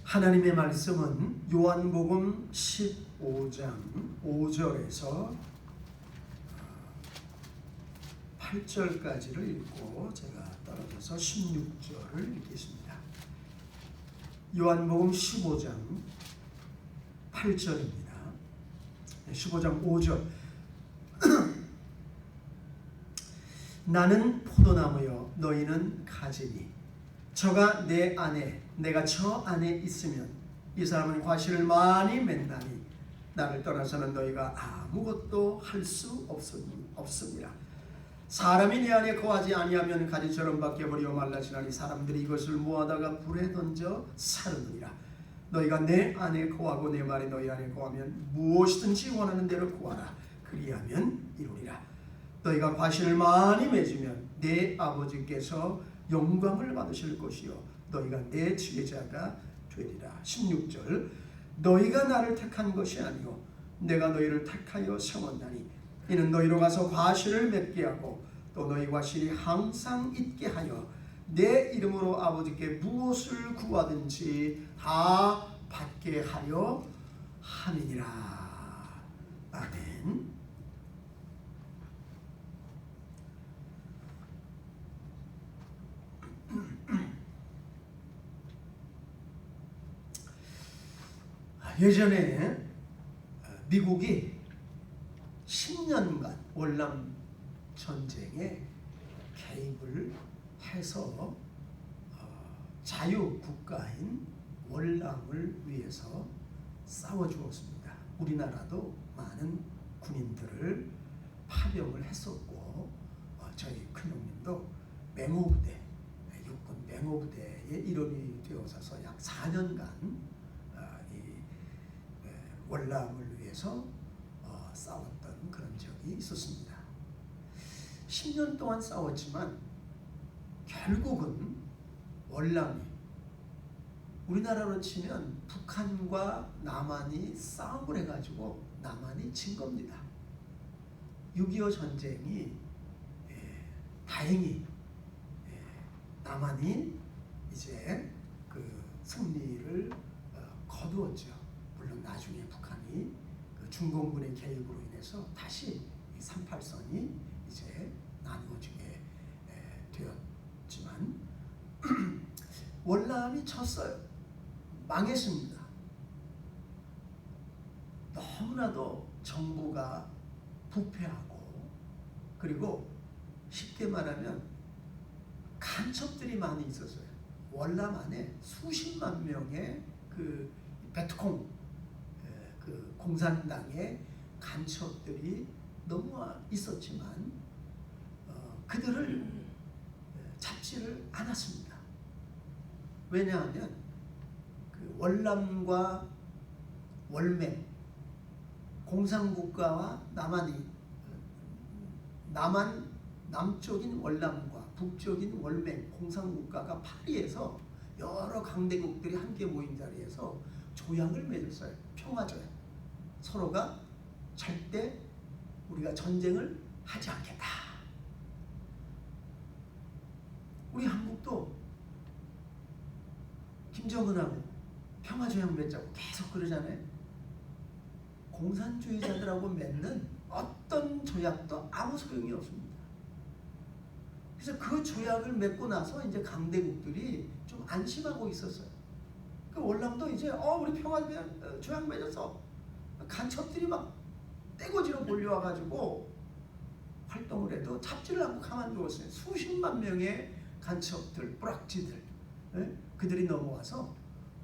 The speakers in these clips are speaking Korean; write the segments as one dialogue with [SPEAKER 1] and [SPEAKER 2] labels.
[SPEAKER 1] 하나님의 말씀은 요한복음 15장 5절에서 8절까지를 읽고 제가 떨어져서 16절을 읽겠습니다. 요한복음 15장 8절입니다. 15장 5절. 나는 포도나무여 너희는 가지니 저가 내 안에 내가 저 안에 있으면 이 사람은 과실을 많이 맺나니 나를 떠나서는 너희가 아무것도 할 수 없습니다. 사람이 내 안에 거하지 아니하면 가지처럼 바뀌어버리고 말라지나니 사람들이 이것을 모아다가 불에 던져 사르느니라. 너희가 내 안에 거하고 내 말이 너희 안에 거하면 무엇이든지 원하는 대로 구하라. 그리하면 이루리라. 너희가 과실을 많이 맺으면 내 아버지께서 영광을 받으실 것이요 너희가 내 지혜자가 되리라. 16절. 너희가 나를 택한 것이 아니요 내가 너희를 택하여 세웠나니 이는 너희로 가서 과실을 맺게 하고 또 너희 과실이 항상 있게 하여 내 이름으로 아버지께 무엇을 구하든지 다 받게 하려 함이니라. 아멘. 예전에 미국이 10년간 월남 전쟁에 개입을 해서 자유국가인 월남을 위해서 싸워주었습니다. 우리나라도 많은 군인들을 파병을 했었고 저희 큰형님도 맹호부대, 육군 맹호부대의 일원이 되어서 약 4년간 월남을 위해서 싸웠던 그런 적이 있었습니다. 10년 동안 싸웠지만 결국은 월남이 우리나라로 치면 북한과 남한이 싸움을 해가지고 남한이 진 겁니다. 6.25 전쟁이 다행히 남한이 이제 그 승리를 거두었죠. 물론 나중에 북한이 그 중공군의 개입으로 인해서 다시 38선이 이제 나누어지게 되었지만 월남이 졌어요. 망했습니다. 너무나도 정부가 부패하고 그리고 쉽게 말하면 간첩들이 많이 있었어요. 월남 안에 수십만 명의 그 베트콩 그 공산당의 간첩들이 너무 있었지만 그들을 잡지를 않았습니다. 왜냐하면 그 월남과 월맹 공산국가와 남쪽인 월남과 북쪽인 월맹 공산국가가 파리에서 여러 강대국들이 함께 모인 자리에서 조약을 맺었어요. 평화조약. 서로가 절대 우리가 전쟁을 하지 않겠다. 우리 한국도 김정은하고 평화조약 맺자고 계속 그러잖아요. 공산주의자들하고 맺는 어떤 조약도 아무 소용이 없습니다. 그래서 그 조약을 맺고 나서 이제 강대국들이 좀 안심하고 있었어요. 그 월남도 이제 우리 평화조약 맺어서 간첩들이 막 떼거지로 몰려와가지고 활동을 해도 잡지를 않고 가만두었어요. 수십만 명의 간첩들, 뿌락지들, 그들이 넘어와서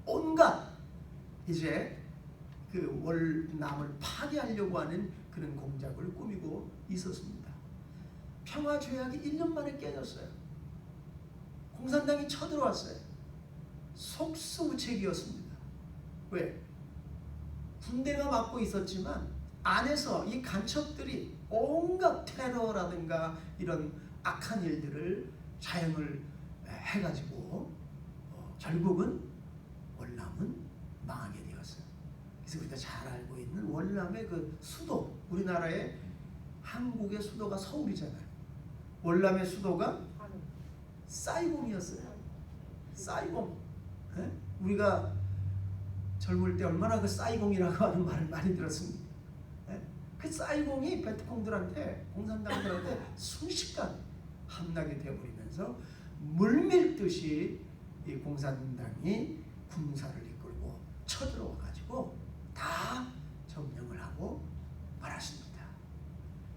[SPEAKER 1] 온갖 이제 그 월남을 파괴하려고 하는 그런 공작을 꾸미고 있었습니다. 평화조약이 1년 만에 깨졌어요. 공산당이 쳐들어왔어요. 속수무책이었습니다. 왜? 군대가 막고 있었지만 안에서 이 간첩들이 온갖 테러라든가 이런 악한 일들을 자행을 해가지고 결국은 월남은 망하게 되었어요. 그래서 우리가 잘 알고 있는 월남의 그 수도, 우리나라의 한국의 수도가 서울이잖아요. 월남의 수도가 사이공이었어요. 사이공. 우리가 젊을 때 얼마나 그 싸이공이라고 하는 말을 많이 들었습니다. 그 싸이공이 베트콩들한테, 공산당들한테 순식간 함락이 되어버리면서 물밀듯이 이 공산당이 군사를 이끌고 쳐들어와 가지고 다 점령을 하고 말았습니다.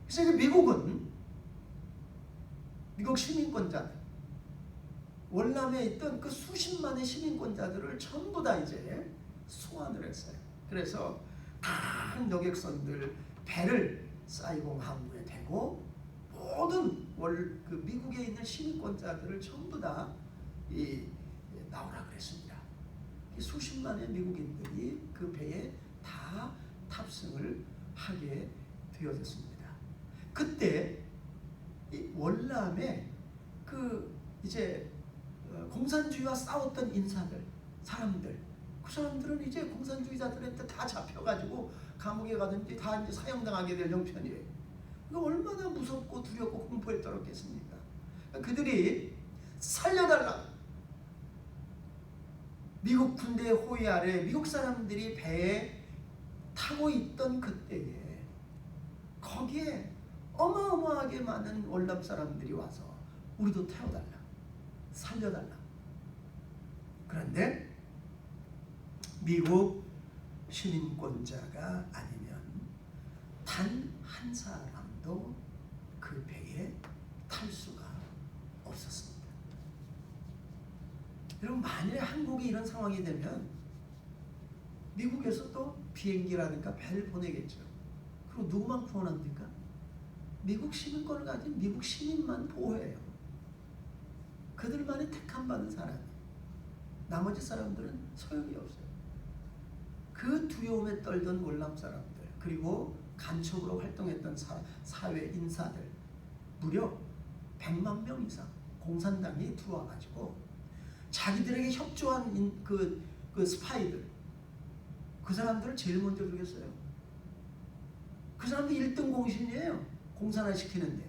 [SPEAKER 1] 그래서 미국은, 미국 시민권자들, 월남에 있던 그 수십만의 시민권자들을 전부 다 이제 소환을 했어요. 그래서 큰 여객선들 배를 사이공 항구에 대고 모든 그 미국에 있는 시민권자들을 전부 다 나오라 그랬습니다. 수십만의 미국인들이 그 배에 다 탑승을 하게 되어졌습니다. 그때 이 월남에 그 이제 공산주의와 싸웠던 인사들, 사람들, 그 사람들은 이제 공산주의자들한테 다 잡혀가지고 감옥에 가든지 다 이제 사형당하게 될 형편이에요. 이거 얼마나 무섭고 두렵고 공포에 떨었겠습니까? 그들이 살려달라, 미국 군대의 호위 아래 미국 사람들이 배에 타고 있던 그때에 거기에 어마어마하게 많은 월남 사람들이 와서 우리도 태워달라, 살려달라. 그런데 미국 시민권자가 아니면 단 한 사람도 그 배에 탈 수가 없었습니다. 여러분, 만일에 한국이 이런 상황이 되면 미국에서 또 비행기라든가 배를 보내겠죠. 그리고 누구만 구원합니까? 미국 시민권을 가진 미국 시민만 보호해요. 그들만이 택함받은 사람이, 나머지 사람들은 소용이 없어요. 그 두려움에 떨던 월남 사람들, 그리고 간첩으로 활동했던 사회 인사들 무려 100만 명 이상 공산당이 들어와가지고 자기들에게 협조한 그 스파이들, 그 사람들을 제일 먼저 죽였어요. 그 사람들 1등 공신이에요, 공산화 시키는데.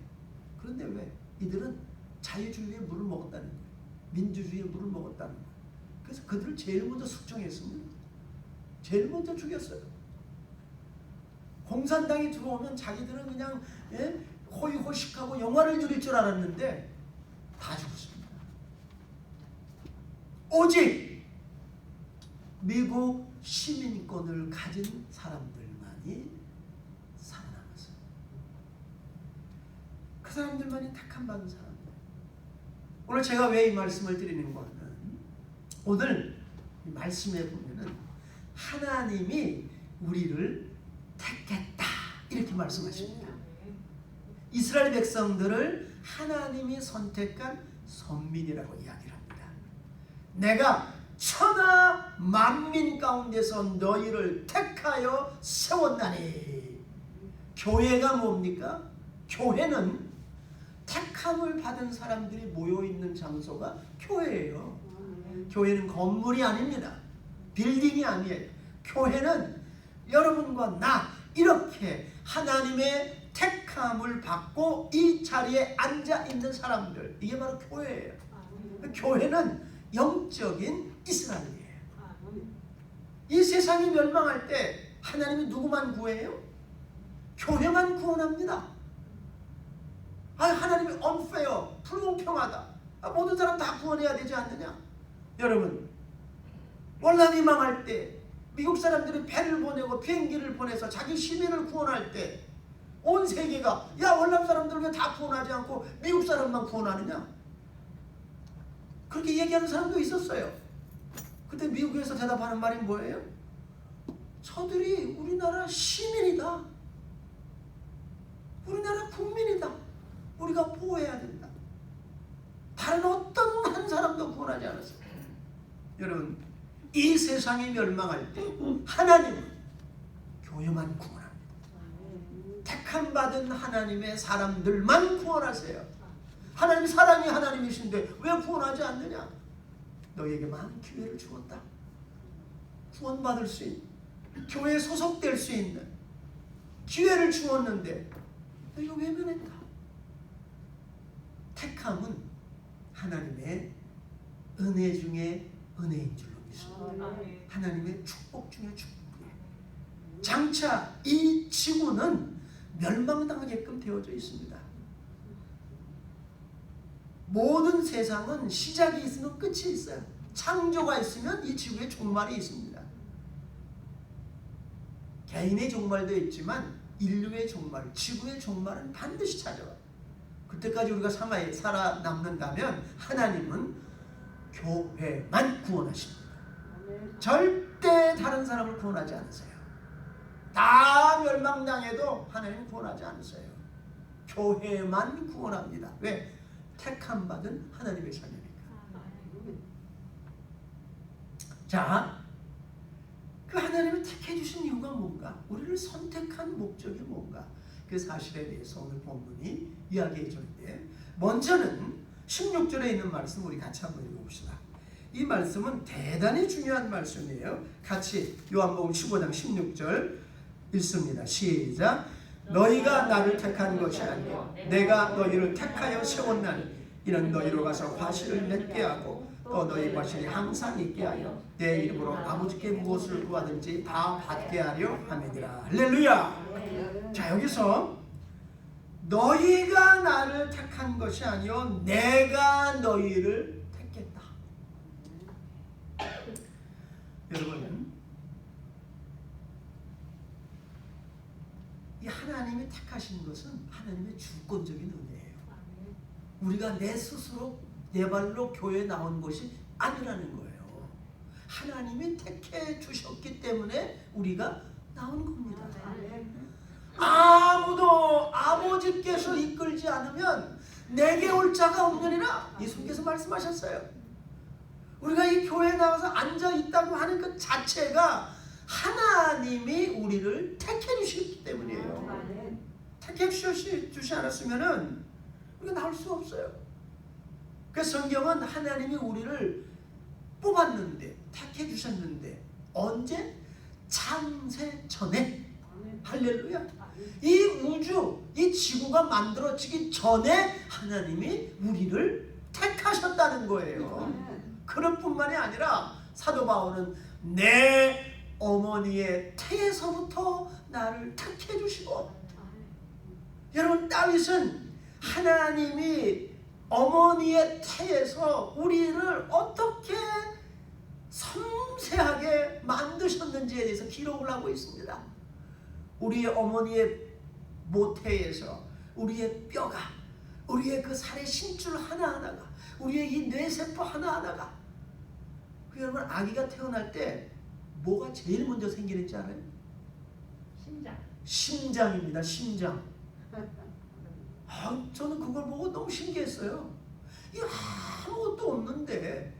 [SPEAKER 1] 그런데 왜? 이들은 자유주의의 물을 먹었다는 거예요. 민주주의의 물을 먹었다는 거예요. 그래서 그들을 제일 먼저 숙청했습니다. 제일 먼저 죽였어요. 공산당이 들어오면 자기들은 그냥 호의호식하고 영화를 누릴 줄 알았는데 다 죽었습니다. 오직 미국 시민권을 가진 사람들만이 살아남았어요. 그 사람들만이 택함받은 사람들. 오늘 제가 왜 이 말씀을 드리는가는, 오늘 이 말씀에 보면은 하나님이 우리를 택했다 이렇게 말씀하십니다. 이스라엘 백성들을 하나님이 선택한 선민이라고 이야기를 합니다. 내가 천하 만민 가운데서 너희를 택하여 세웠나니. 교회가 뭡니까? 교회는 택함을 받은 사람들이 모여있는 장소가 교회예요. 교회는 건물이 아닙니다. 빌딩이 아니에요. 교회는 여러분과 나, 이렇게 하나님의 택함을 받고 이 자리에 앉아있는 사람들, 이게 바로 교회예요. 교회는 영적인 이스라엘이에요. 이 세상이 멸망할 때 하나님이 누구만 구해요? 교회만 구원합니다. 하나님이 unfair, 불공평하다, 모든 사람 다 구원해야 되지 않느냐? 여러분, 월남이 망할 때 미국 사람들이 배를 보내고 비행기를 보내서 자기 시민을 구원할 때 온 세계가, 야, 월남 사람들 왜 다 구원하지 않고 미국 사람만 구원하느냐? 그렇게 얘기하는 사람도 있었어요. 그때 미국에서 대답하는 말이 뭐예요? 저들이 우리나라 시민이다, 우리나라 국민이다, 우리가 보호해야 된다. 다른 어떤 한 사람도 구원하지 않았어요. 여러분, 이 세상이 멸망할 때 하나님은 교회만 구원합니다. 택함받은 하나님의 사람들만 구원하세요. 하나님 사랑이 하나님이신데 왜 구원하지 않느냐? 너희에게 많은 기회를 주었다. 구원받을 수 있는, 교회에 소속될 수 있는 기회를 주었는데 너희가 외면했다. 택함은 하나님의 은혜 중에 은혜인 줄로 있습니다. 하나님의 축복 중에 축복이에요. 장차 이 지구는 멸망당하게끔 되어져 있습니다. 모든 세상은 시작이 있으면 끝이 있어요. 창조가 있으면 이 지구에 종말이 있습니다. 개인의 종말도 있지만 인류의 종말, 지구의 종말은 반드시 찾아와요. 그때까지 우리가 살아남는다면 하나님은 교회만 구원하십니다. 절대 다른 사람을 구원하지 않으세요. 다 멸망당해도 하나님 구원하지 않으세요. 교회만 구원합니다. 왜? 택함 받은 하나님의 자녀니까. 자, 그 하나님을 택해 주신 이유가 뭔가? 우리를 선택한 목적이 뭔가? 그 사실에 대해서 오늘 본문이 이야기해 주는데, 먼저는 16절에 있는 말씀 우리 같이 한번 읽어봅시다. 이 말씀은 대단히 중요한 말씀이에요. 같이 요한복음 15장 16절 읽습니다. 시작. 너희가 나를 택한 것이 아니요 내가 너희를 택하여 세웠나니 이는 너희로 가서 과실을 맺게 하고 또 너희 과실이 항상 있게 하여 내 이름으로 아버지께 무엇을 구하든지 다 받게 하려 함이니라. 할렐루야. 자, 여기서 너희가 나를 택한 것이 아니요 내가 너희를 택했다. 여러분, 이 하나님이 택하신 것은 하나님의 주권적인 은혜예요. 우리가 내 스스로 내 발로 교회에 나온 것이 아니라는 거예요. 하나님이 택해 주셨기 때문에 우리가 나온 겁니다. 아무도 아버지께서 이끌지 않으면 내게 올 자가 없느니라 예수님께서 말씀하셨어요. 우리가 이 교회에 나와서 앉아 있다고 하는 그 자체가 하나님이 우리를 택해 주셨기 때문이에요. 택해 주시 않았으면은 우리가 나올 수 없어요. 그래서 성경은 하나님이 우리를 뽑았는데, 택해 주셨는데 언제? 창세 전에. 할렐루야. 이 우주, 이 지구가 만들어지기 전에 하나님이 우리를 택하셨다는 거예요. 그럴 뿐만이 아니라 사도 바울은 내 어머니의 태에서부터 나를 택해 주시고, 여러분, 다윗은 하나님이 어머니의 태에서 우리를 어떻게 섬세하게 만드셨는지에 대해서 기록을 하고 있습니다. 우리의 어머니의 모태에서 우리의 뼈가, 우리의 그 살의 신줄 하나하나가, 우리의 이 뇌세포 하나하나가, 그 여러분, 아기가 태어날 때 뭐가 제일 먼저 생기는지 알아요? 심장입니다. 심장. 저는 그걸 보고 너무 신기했어요. 이 아무것도 없는데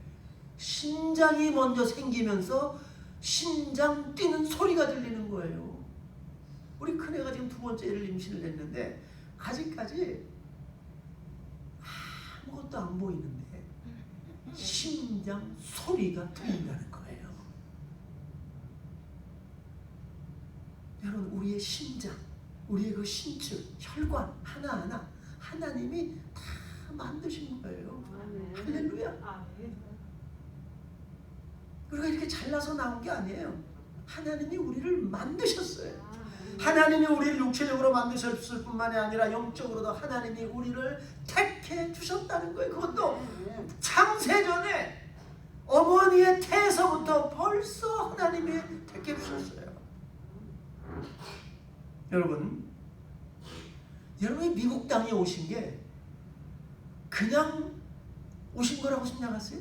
[SPEAKER 1] 심장이 먼저 생기면서 심장 뛰는 소리가 들리는 거예요. 우리 큰애가 지금 2번째를 임신을 했는데 아직까지 아무것도 안 보이는데 심장 소리가 들린다는 거예요. 여러분, 우리의 심장, 우리의 그 신줄, 혈관 하나하나 하나님이 다 만드신 거예요. 할렐루야. 우리가 이렇게 잘나서 나온 게 아니에요. 하나님이 우리를 만드셨어요. 하나님이 우리를 육체적으로 만드셨을 뿐만이 아니라 영적으로도 하나님이 우리를 택해 주셨다는 거예요. 그것도 창세전에 어머니의 태에서부터 벌써 하나님이 택해 주셨어요. 여러분이 미국 땅에 오신 게 그냥 오신 거라고 생각하세요?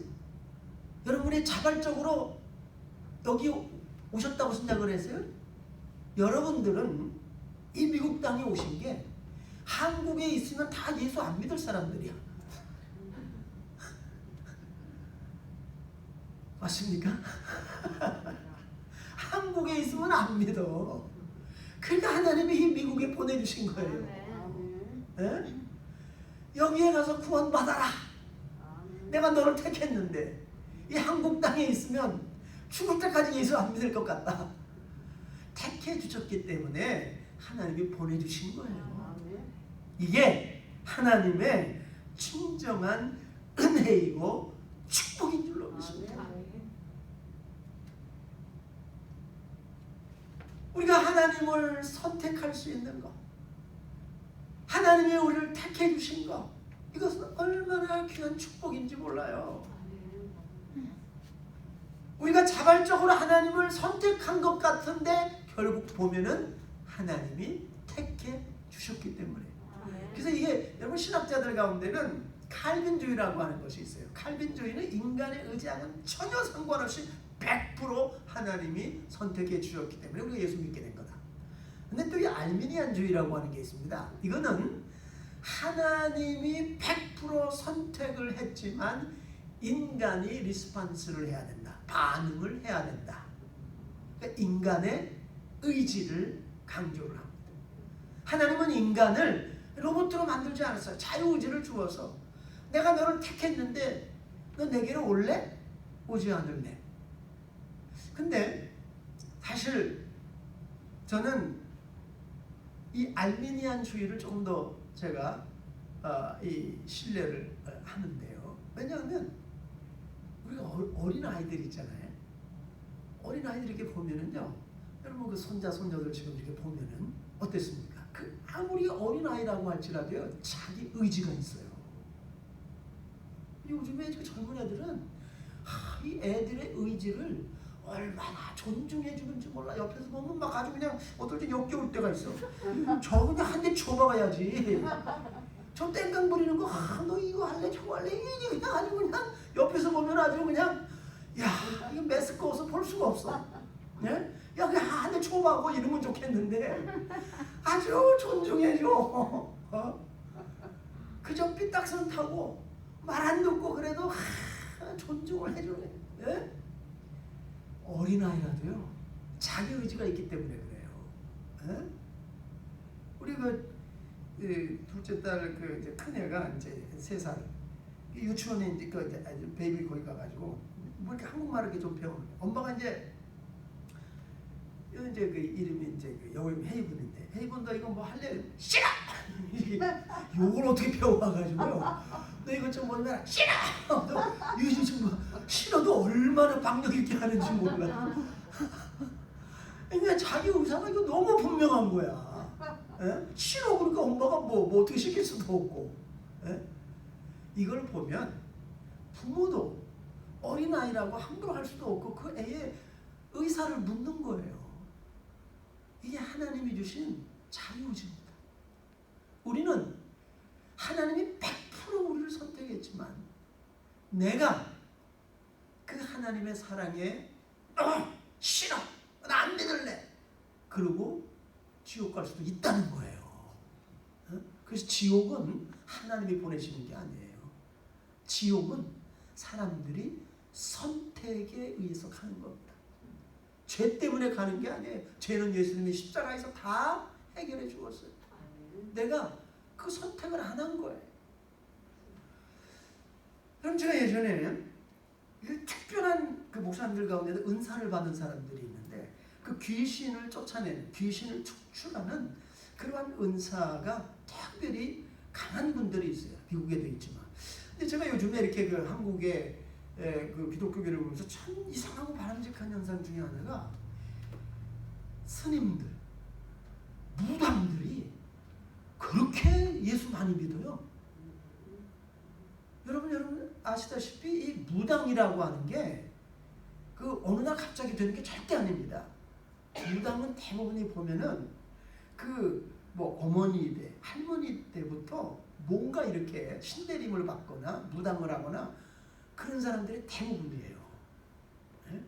[SPEAKER 1] 여러분이 자발적으로 여기 오셨다고 생각을 했어요? 여러분들은 이 미국 땅에 오신 게 한국에 있으면 다 예수 안 믿을 사람들이야. 맞습니까? 한국에 있으면 안 믿어. 그러니까 하나님이 이 미국에 보내주신 거예요. 네? 여기에 가서 구원받아라. 내가 너를 택했는데 이 한국 땅에 있으면 죽을 때까지 예수 안 믿을 것 같다. 택해 주셨기 때문에 하나님이 보내주신 거예요. 이게 하나님의 진정한 은혜이고 축복인 줄로 믿습니다. 우리가 하나님을 선택할 수 있는 것, 하나님이 우리를 택해 주신 것, 이것은 얼마나 귀한 축복인지 몰라요. 우리가 자발적으로 하나님을 선택한 것 같은데 결국 보면은 하나님이 택해 주셨기 때문에. 그래서 이게 여러분 신학자들 가운데는 칼빈주의라고 하는 것이 있어요. 칼빈주의는 인간의 의지와는 전혀 상관없이 100% 하나님이 선택해 주셨기 때문에 우리가 예수 믿게 된 거다. 근데 또 이 알미니안주의라고 하는 게 있습니다. 이거는 하나님이 100% 선택을 했지만 인간이 리스판스를 해야 된다. 반응을 해야 된다. 그러니까 인간의 의지를 강조를 합니다. 하나님은 인간을 로봇으로 만들지 않았어요. 자유의지를 주어서 내가 너를 택했는데 너 내게로 올래? 오지 않을래? 근데 사실 저는 이 알미니안주의를 조금 더 제가 이 신뢰를 하는데요. 왜냐하면 우리가 어린 아이들 있잖아요. 어린 아이들 이렇게 보면은요, 여러분 그 손자 손녀들 지금 이렇게 보면은 어땠습니까? 그 아무리 어린 아이라고 할지라도요, 자기 의지가 있어요. 요즘에 그 젊은 애들은 이 애들의 의지를 얼마나 존중해 주는지 몰라. 옆에서 보면 막 아주 그냥 어떨 때 역겨울 때가 있어. 저 그냥 한 대 줘봐야지. 저 땡깡 부리는 거, 너 이거 할래 저거 할래 이게 그냥 아주 그냥 옆에서 보면 아주 그냥 야 이거 메스꺼워서 볼 수가 없어. 예? 야 그냥 한 대 줘봐고 이러면 좋겠는데 아주 존중해 줘. 그저 삐딱선 타고 말 안 듣고 그래도 존중을 해주네. 예? 어린아이라도요 자기 의지가 있기 때문에 그래요. 예? 우리 둘째 딸 이제 큰애가 이제 3살 유치원에 이제 이제 베이비 거기 가가지고 뭐 이렇게 한국말을 이렇게 좀 배우는. 엄마가 이제 그 이름이 이제 헤이븐인데, 헤이븐 너 이거 뭐 할래? 싫어. 욕을 어떻게 배워가지고요. 너 이거 좀 뭐냐? 싫어. 유진 친구가 싫어도 얼마나 박력 있게 하는지 몰라. 그러니까 자기 의사가 이거 너무 분명한 거야. 에? 싫어 그러니까 엄마가 뭐 어떻게 시킬 수도 없고. 에? 이걸 보면 부모도 어린아이라고 함부로 할 수도 없고 그 애의 의사를 묻는 거예요. 이게 하나님이 주신 자유의지입니다. 우리는 하나님이 100% 우리를 선택했지만 내가 그 하나님의 사랑에 싫어 나 안 믿을래 그러고 지옥 갈 수도 있다는 거예요. 그래서 지옥은 하나님이 보내시는 게 아니에요. 지옥은 사람들이 선택에 의해서 가는 겁니다. 죄 때문에 가는 게 아니에요. 죄는 예수님이 십자가에서 다 해결해 주었어요. 내가 그 선택을 안 한 거예요. 그럼 제가 예전에 특별한 그 목사님들 가운데도 은사를 받은 사람들이 있는데 그 귀신을 쫓아내는, 귀신을 축출하는 그러한 은사가 특별히 강한 분들이 있어요. 미국에도 있지만. 근데 제가 요즘에 이렇게 그 한국의 그 기독교계를 보면서 참 이상하고 바람직한 현상 중에 하나가 스님들, 무당들이 그렇게 예수 많이 믿어요. 여러분 아시다시피 이 무당이라고 하는 게 그 어느 날 갑자기 되는 게 절대 아닙니다. 무당은 대부분이 보면은 그 뭐 어머니 때, 할머니 때부터 뭔가 이렇게 신내림을 받거나 무당을 하거나 그런 사람들이 대부분이에요. 네?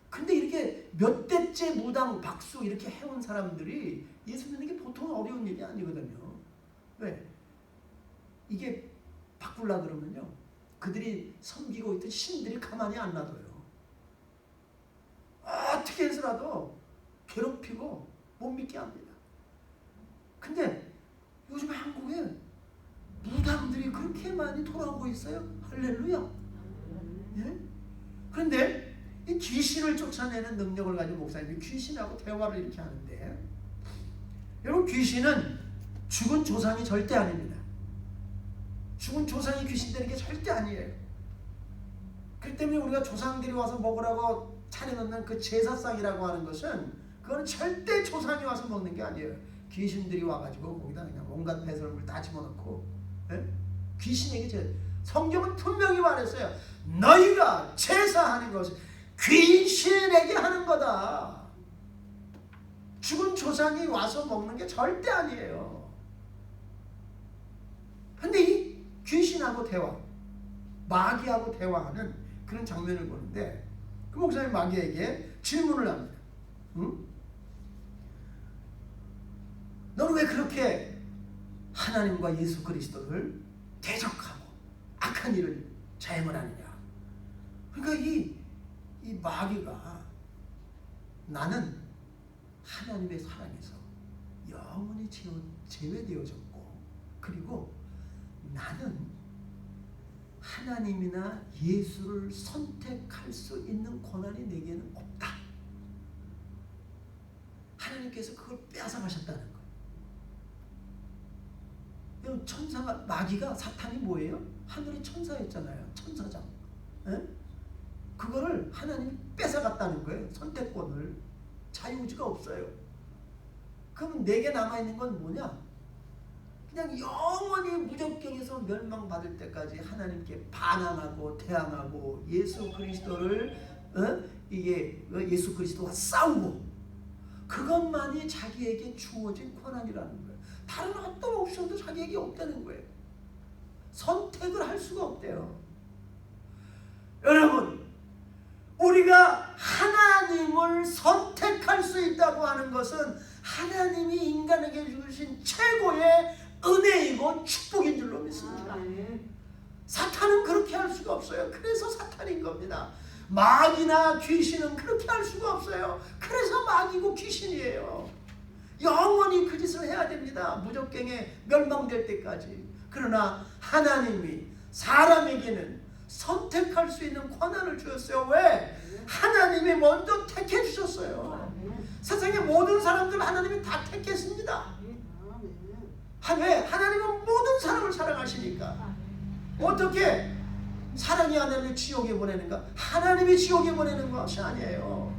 [SPEAKER 1] 근데 이렇게 몇 대째 무당, 박수 이렇게 해온 사람들이 예수 믿는 게 보통 어려운 일이 아니거든요. 왜? 이게 바꾸려 그러면요. 그들이 섬기고 있던 신들이 가만히 안 놔둬요. 어떻게 해서라도 괴롭히고 못 믿게 합니다. 근데 요즘 한국에 무당들이 그렇게 많이 돌아오고 있어요. 할렐루야. 예? 그런데 이 귀신을 쫓아내는 능력을 가진 목사님이 귀신하고 대화를 이렇게 하는데, 여러분 귀신은 죽은 조상이 절대 아닙니다. 죽은 조상이 귀신 되는 게 절대 아니에요. 그렇기 때문에 우리가 조상들이 와서 먹으라고 차려놓는 그 제사상이라고 하는 것은 그건 절대 조상이 와서 먹는 게 아니에요. 귀신들이 와가지고 거기다 그냥 온갖 배설물 다 집어넣고, 예? 귀신에게 성경은 분명히 말했어요. 너희가 제사하는 것은 귀신에게 하는 거다. 죽은 조상이 와서 먹는 게 절대 아니에요. 근데 이 귀신하고 대화, 마귀하고 대화하는 그런 장면을 보는데, 그 목사님 마귀에게 질문을 합니다. 응? 너는 왜 그렇게 하나님과 예수 그리스도를 대적하고 악한 일을 자행을 하느냐? 그러니까 이 마귀가 나는 하나님의 사랑에서 영원히 제외되어졌고, 그리고 나는 하나님이나 예수를 선택할 수 있는 권한이 내게는 없다. 하나님께서 그걸 빼앗아가셨다는 거예요. 천사가, 마귀가, 사탄이 뭐예요? 하늘의 천사였잖아요. 천사장. 에? 그거를 하나님이 뺏어갔다는 거예요. 선택권을. 자유의지가 없어요. 그러면 내게 남아있는 건 뭐냐? 그냥 영원히 무적경에서 멸망받을 때까지 하나님께 반항하고 대항하고 예수 그리스도를 예수 그리스도와 싸우고, 그것만이 자기에게 주어진 권한이라는 거예요. 다른 어떤 옵션도 자기에게 없다는 거예요. 선택을 할 수가 없대요. 여러분, 우리가 하나님을 선택할 수 있다고 하는 것은 하나님이 인간에게 주신 최고의 은혜이고 축복인 줄로 믿습니다. 사탄은 그렇게 할 수가 없어요. 그래서 사탄인 겁니다. 마귀나 귀신은 그렇게 할 수가 없어요. 그래서 마귀고 귀신이에요. 영원히 그 짓을 해야 됩니다. 무적경에 멸망될 때까지. 그러나 하나님이 사람에게는 선택할 수 있는 권한을 주셨어요. 왜? 하나님이 먼저 택해 주셨어요. 세상의 모든 사람들 하나님이 다 택했습니다. 왜? 하나님은 모든 사람을 사랑하시니까. 어떻게 사랑이 하나님을 지옥에 보내는가? 하나님이 지옥에 보내는 것이 아니에요.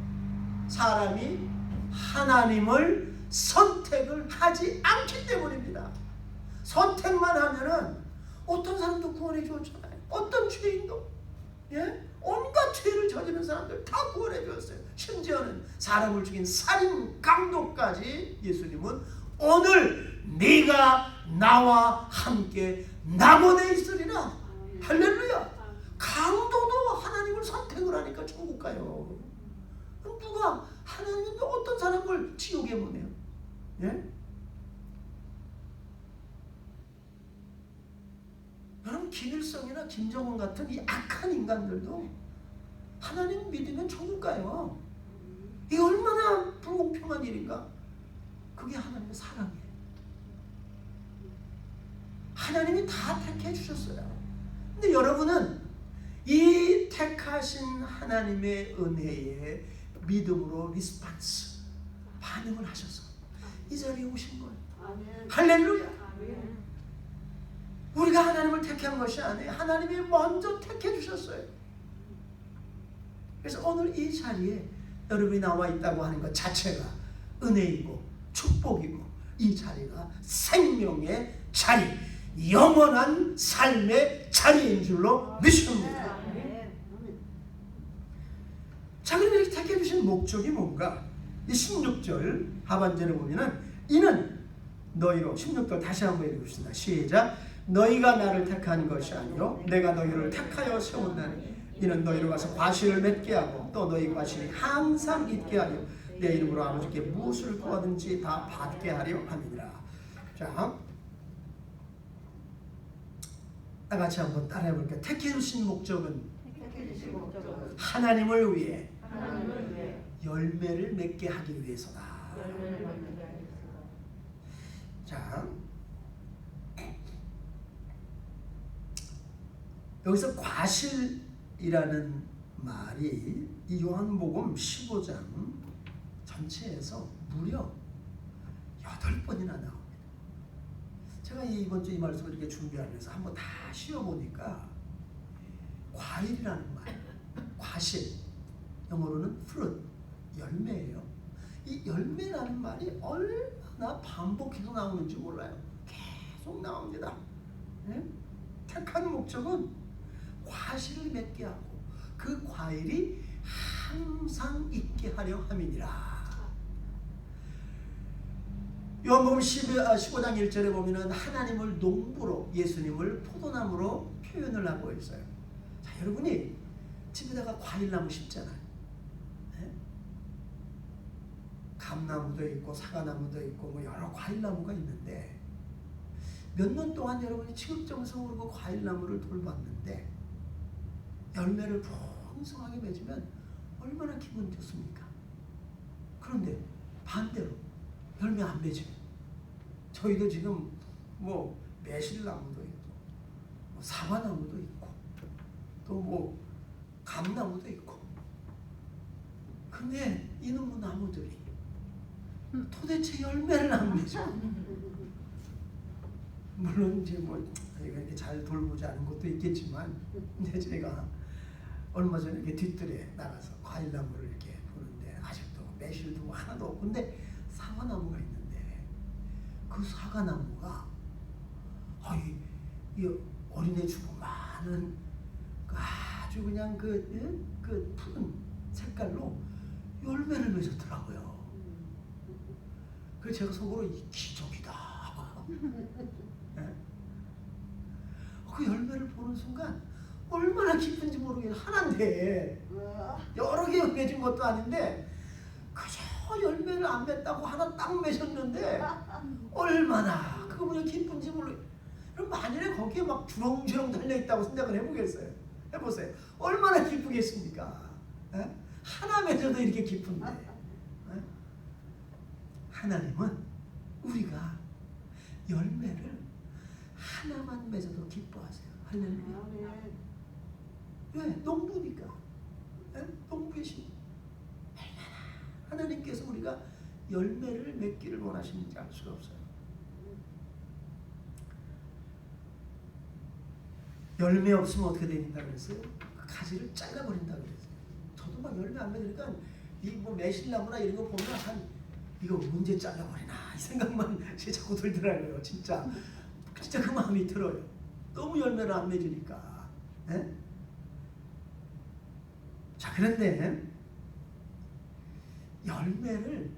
[SPEAKER 1] 사람이 하나님을 선택을 하지 않기 때문입니다. 선택만 하면은 어떤 사람도 구원해 주었잖아요. 어떤 죄인도, 온갖 죄를 저지른 사람들 다 구원해 주었어요. 심지어는 사람을 죽인 살인 강도까지 예수님은 오늘 네가 나와 함께 남원에 있으리라. 할렐루야. 강도도 하나님을 선택을 하니까 천국 가요. 누가 하나님은 어떤 사람을 지옥에 보내요? 여러분, 김일성이나 김정은 같은 이 악한 인간들도 하나님 믿으면 천국 가요. 이게 얼마나 불공평한 일인가? 그게 하나님의 사랑이에요. 하나님이 다 택해 주셨어요. 근데 여러분은 이 택하신 하나님의 은혜에 믿음으로 리스판스, 반응을 하셔서 이 자리에 오신 거예요. 아멘. 할렐루야. 아멘. 우리가 하나님을 택한 것이 아니에요. 하나님이 먼저 택해 주셨어요. 그래서 오늘 이 자리에 여러분이 나와 있다고 하는 것 자체가 은혜이고 축복이고, 이 자리가 생명의 자리, 영원한 삶의 자리인 줄로 믿습니다. 자, 그럼 이렇게 택해 주신 목적이 뭔가? 이 16절 하반절에 보면은 이는 너희로, 16절 다시 한번 읽읍시다. 시작. 너희가 나를 택한 것이 아니요 내가 너희를 택하여 세웠나니 이는 너희로 가서 과실을 맺게 하고 또 너희 과실이 항상 있게 하려 내 이름으로 아버지께 무엇을 구하든지 다 받게 하려 함이니라. 자, 다 같이 한번 따라해 볼게요. 택해 주신 목적은 하나님을 위해 열매를 맺게 하기 위해서다. 자, 여기서 과실이라는 말이 이 요한복음 15장 전체에서 무려 8번이나 나옵니다. 제가 이번 주 이 말씀을 이렇게 준비하면서 한번 다 쉬어보니까 과일이라는 말, 과실, 영어로는 fruit, 열매예요. 이 열매라는 말이 얼마나 반복해서 나오는지 몰라요. 계속 나옵니다. 네? 택한 목적은 과실을 맺게 하고 그 과일이 항상 있게 하려 함이니라. 요한복음 15장 1절에 보면은 하나님을 농부로, 예수님을 포도나무로 표현을 하고 있어요. 자, 여러분이 집에다가 과일나무 심잖아요. 네? 감나무도 있고 사과나무도 있고 뭐 여러 과일나무가 있는데 몇 년 동안 여러분이 지극정성으로 그 과일나무를 돌봤는데 열매를 풍성하게 맺으면 얼마나 기분 좋습니까? 그런데 반대로 열매 안 맺으면 저희도 지금 뭐 매실나무도 있고 뭐 사과나무도 있고 또 뭐 감나무도 있고 근데 이놈의 나무들이 도대체 열매를 안 맺어. 물론 이제 뭐 이렇게 잘 돌보지 않은 것도 있겠지만 근데 제가 얼마 전에 이렇게 뒷뜰에 나가서 과일나무를 이렇게 보는데 아직도 매실도 하나도 없고 근데 사과나무가 있는데 그 사과나무가 이 어린애 주고 많은 아주 그냥 그 푸른 색깔로 열매를 맺었더라고요. 그래서 제가 속으로 이 기적이다. 네? 그 열매를 보는 순간 얼마나 기쁜지 모르겠어요. 하나인데 여러 개 맺은 것도 아닌데 그저 열매를 안 맺다고 하나 딱 맺었는데 얼마나 그거 뭐냐 기쁜지 모르겠어요. 그럼 만일에 거기에 막 주렁주렁 달려있다고 생각을 해보겠어요. 해보세요. 얼마나 기쁘겠습니까? 에? 하나 맺어도 이렇게 기쁜데 에? 하나님은 우리가 열매를 하나만 맺어도 기뻐하세요. 할렐루야. 왜? 농부니까. 농부이신 얼마나 하나님께서 우리가 열매를 맺기를 원하시는지 알 수가 없어요. 열매 없으면 어떻게 된다 그랬어요? 그 가지를 잘라버린다 그랬어요. 저도 막 열매 안 맺으니까 이 뭐 매실나무나 이런 거 보면 이거 언제 잘라버리나 이 생각만 자꾸 들더라고요. 진짜 그 마음이 들어요. 너무 열매를 안 맺으니까. 에? 자, 그런데 열매를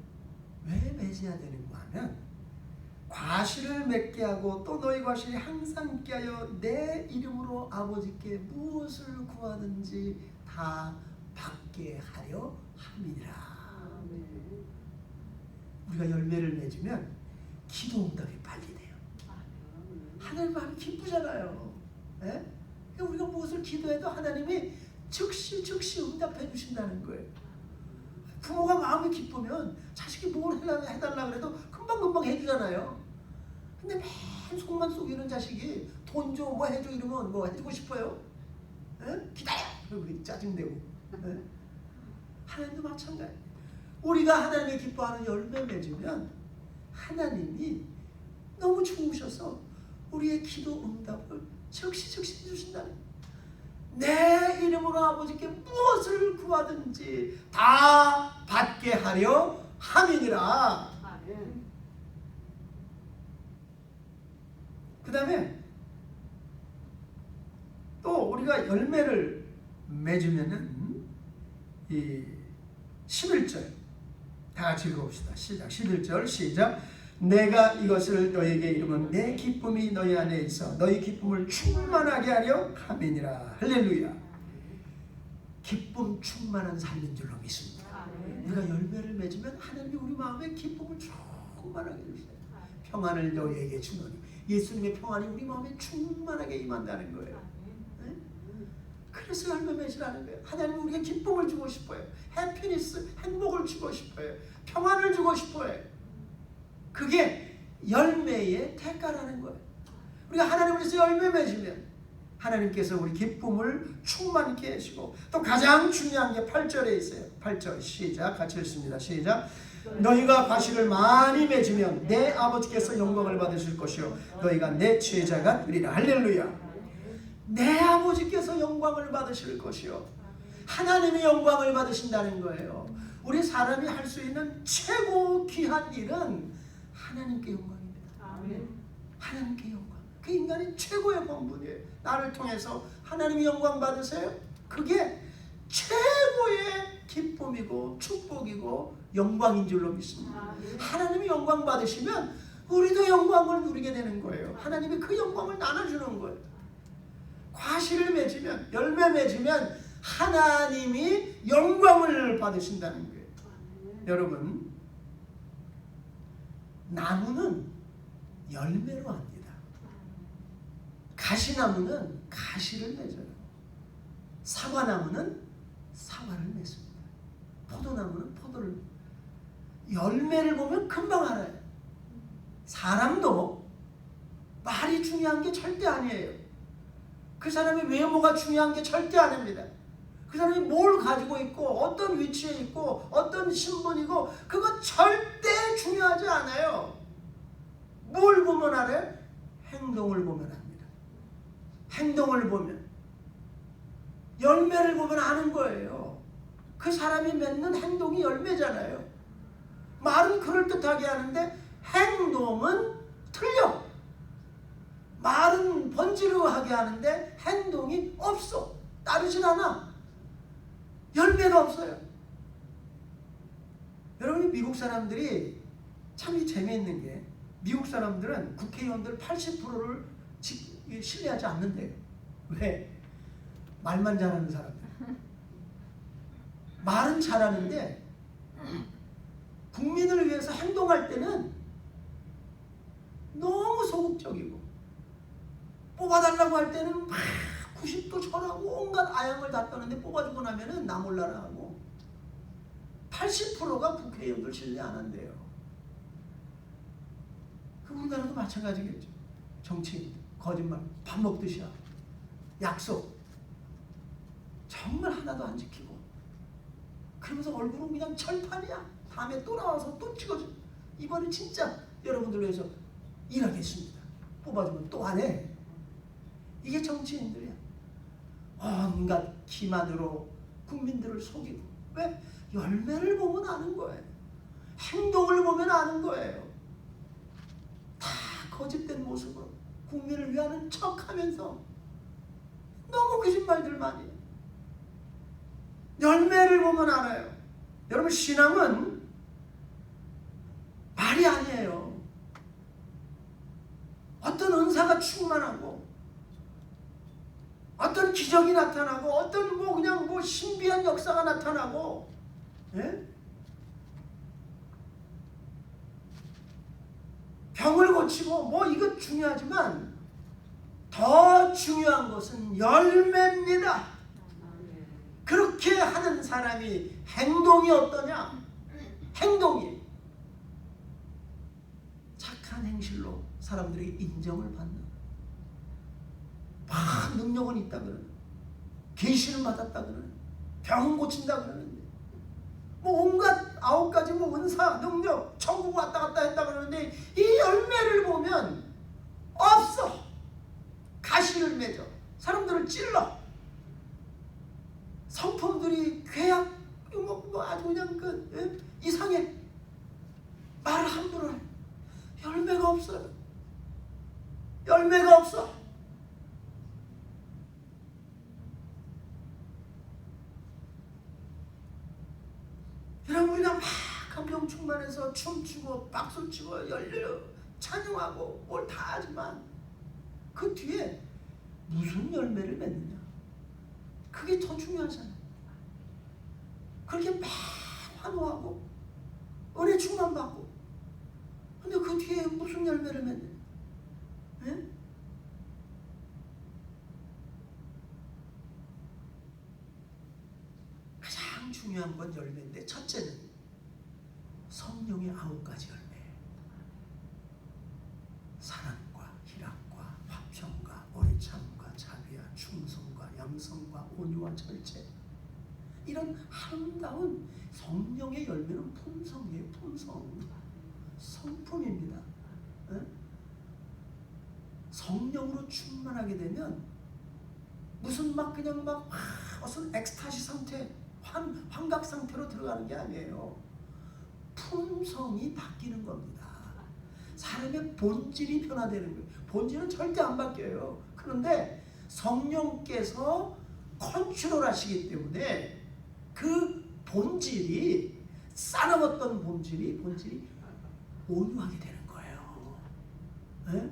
[SPEAKER 1] 왜 맺어야 되는가 하면 과실을 맺게 하고 또 너희 과실이 항상 있게 하여 내 이름으로 아버지께 무엇을 구하든지 다 받게 하려 함이니라. 우리가 열매를 맺으면 기도 응답이 빨리 돼요. 하나님 마음이 기쁘잖아요. 에? 우리가 무엇을 기도해도 하나님이 즉시 응답해 주신다는 거예요. 부모가 마음이 기쁘면 자식이 뭘 해달라고 해도 금방 해주잖아요. 근데 맨 속만 속이는 자식이 돈 줘 뭐 해줘 이러면 뭐 해주고 싶어요? 에? 기다려! 그리고 짜증내고. 에? 하나님도 마찬가지예요. 우리가 하나님이 기뻐하는 열매 맺으면 하나님이 너무 좋으셔서 우리의 기도 응답을 즉시 해주신다는 거예요. 내 이름으로 아버지께 무엇을 구하든지 다 받게 하려 함이니라. 그 다음에 또 우리가 열매를 맺으면은 이 11절 다 같이 읽어봅시다. 시작. 11절 시작. 내가 이것을 너에게 이루면 내 기쁨이 너희 안에 있어 너희 기쁨을 충만하게 하려 함이니라. 할렐루야. 기쁨 충만한 삶인 줄로 믿습니다. 우리가 열매를 맺으면 하나님이 우리 마음에 기쁨을 충만하게 주세요. 평안을 너희에게 주노니. 예수님의 평안이 우리 마음에 충만하게 임한다는 거예요. 네? 그래서 열매 맺으라는 거예요. 하나님은 우리에게 기쁨을 주고 싶어요. 해피니스, 행복을 주고 싶어요. 평안을 주고 싶어요. 그게 열매의 대가라는 거예요. 우리가 하나님을 위해서 열매 맺으면 하나님께서 우리 기쁨을 충만케 하시고 또 가장 중요한 게 8절에 있어요. 8절 시작. 같이 읽습니다. 시작. 너희가 과실을 많이 맺으면 내 아버지께서 영광을 받으실 것이요 너희가 내 제자가 되리라. 할렐루야. 내 아버지께서 영광을 받으실 것이요 하나님이 영광을 받으신다는 거예요. 우리 사람이 할 수 있는 최고 귀한 일은 하나님께 영광입니다.
[SPEAKER 2] 아멘.
[SPEAKER 1] 하나님께 영광. 그 인간이 최고의 본분이에요. 나를 통해서 하나님이 영광 받으세요. 그게 최고의 기쁨이고 축복이고 영광인 줄로 믿습니다. 하나님이 영광 받으시면 우리도 영광을 누리게 되는 거예요. 하나님이 그 영광을 나눠주는 거예요. 과실을 맺으면, 열매 맺으면 하나님이 영광을 받으신다는 거예요. 여러분, 나무는 열매로 합니다. 가시나무는 가시를 맺어요. 사과나무는 사과를 맺습니다. 포도나무는 포도를. 열매를 보면 금방 알아요. 사람도 말이 중요한 게 절대 아니에요. 그 사람의 외모가 중요한 게 절대 아닙니다. 그 사람이 뭘 가지고 있고 어떤 위치에 있고 어떤 신분이고 그거 절대 중요하지 않아요. 뭘 보면 알아요? 행동을 보면 압니다. 행동을 보면, 열매를 보면 아는 거예요. 그 사람이 맺는 행동이 열매잖아요. 말은 그럴듯하게 하는데 행동은 틀려. 말은 번지르하게 하는데 행동이 없어. 따르질 않아. 열매가 없어요. 여러분이 미국 사람들이 참 재미있는 게, 미국 사람들은 국회의원들 80%를 신뢰하지 않는데요. 왜? 말만 잘하는 사람들. 말은 잘하는데 국민을 위해서 행동할 때는 너무 소극적이고, 뽑아달라고 할 때는 막 90도 절하고 온갖 아양을 다 떠는데 뽑아주고 나면은 나 몰라라 하고, 80%가 국회의원들 신뢰 안 한대요. 그 우리나라도 마찬가지겠죠. 정치인, 거짓말, 밥 먹듯이야. 약속 정말 하나도 안 지키고, 그러면서 얼굴은 그냥 철판이야. 다음에 또 나와서 또 찍어줘. 이번에 진짜 여러분들 위해서 일하겠습니다. 뽑아주면 또 안 해. 이게 정치인들이야. 온갖 기만으로 국민들을 속이고. 왜? 열매를 보면 아는 거예요. 행동을 보면 아는 거예요. 다 거짓된 모습으로 국민을 위하는 척하면서 너무 거짓말들만 해요. 열매를 보면 알아요. 여러분, 신앙은 말이 아니에요. 어떤 은사가 충만하고 어떤 기적이 나타나고 어떤 그냥 신비한 역사가 나타나고, 예? 병을 고치고 이거 중요하지만 더 중요한 것은 열매입니다. 그렇게 하는 사람이 행동이 어떠냐? 행동이 착한 행실로 사람들에게 인정을 받는, 막 능력은 있다 그러는, 계시를 받았다 그러는, 병은 고친다 그러는데, 온갖 9가지 은사, 능력, 천국 왔다 갔다 했다 그러는데 이 열매를 보면 없어. 가시를 맺어. 사람들을 찔러. 성품들이 괴약, 아주 그냥 이상해. 말을 함부로 해. 열매가 없어요. 열매가 없어. 여러분, 우리가 막 감정 충만해서 춤추고 박수치고 열렬히 찬양하고 뭘 다 하지만 그 뒤에 무슨 열매를 맺느냐, 그게 더 중요하잖아요. 그렇게 막 환호하고 은혜 충만받고, 근데 그 뒤에 무슨 열매를 맺느냐? 예? 가장 중요한 건 열매인데, 첫째는 성령의 9가지 열매. 사랑과 희락과 화평과 오래참과 자비와 충성과 양성과 온유와 절제. 이런 아름다운 성령의 열매는 품성이에요. 품성. 성품입니다. 에? 성령으로 충만하게 되면 무슨 그냥 무슨 엑스타시 상태, 환각 상태로 들어가는 게 아니에요. 품성이 바뀌는 겁니다. 사람의 본질이 변화되는 거예요. 본질은 절대 안 바뀌어요. 그런데 성령께서 컨트롤 하시기 때문에 그 본질이 싸늘었던 본질이 온유하게 되는 거예요. 네?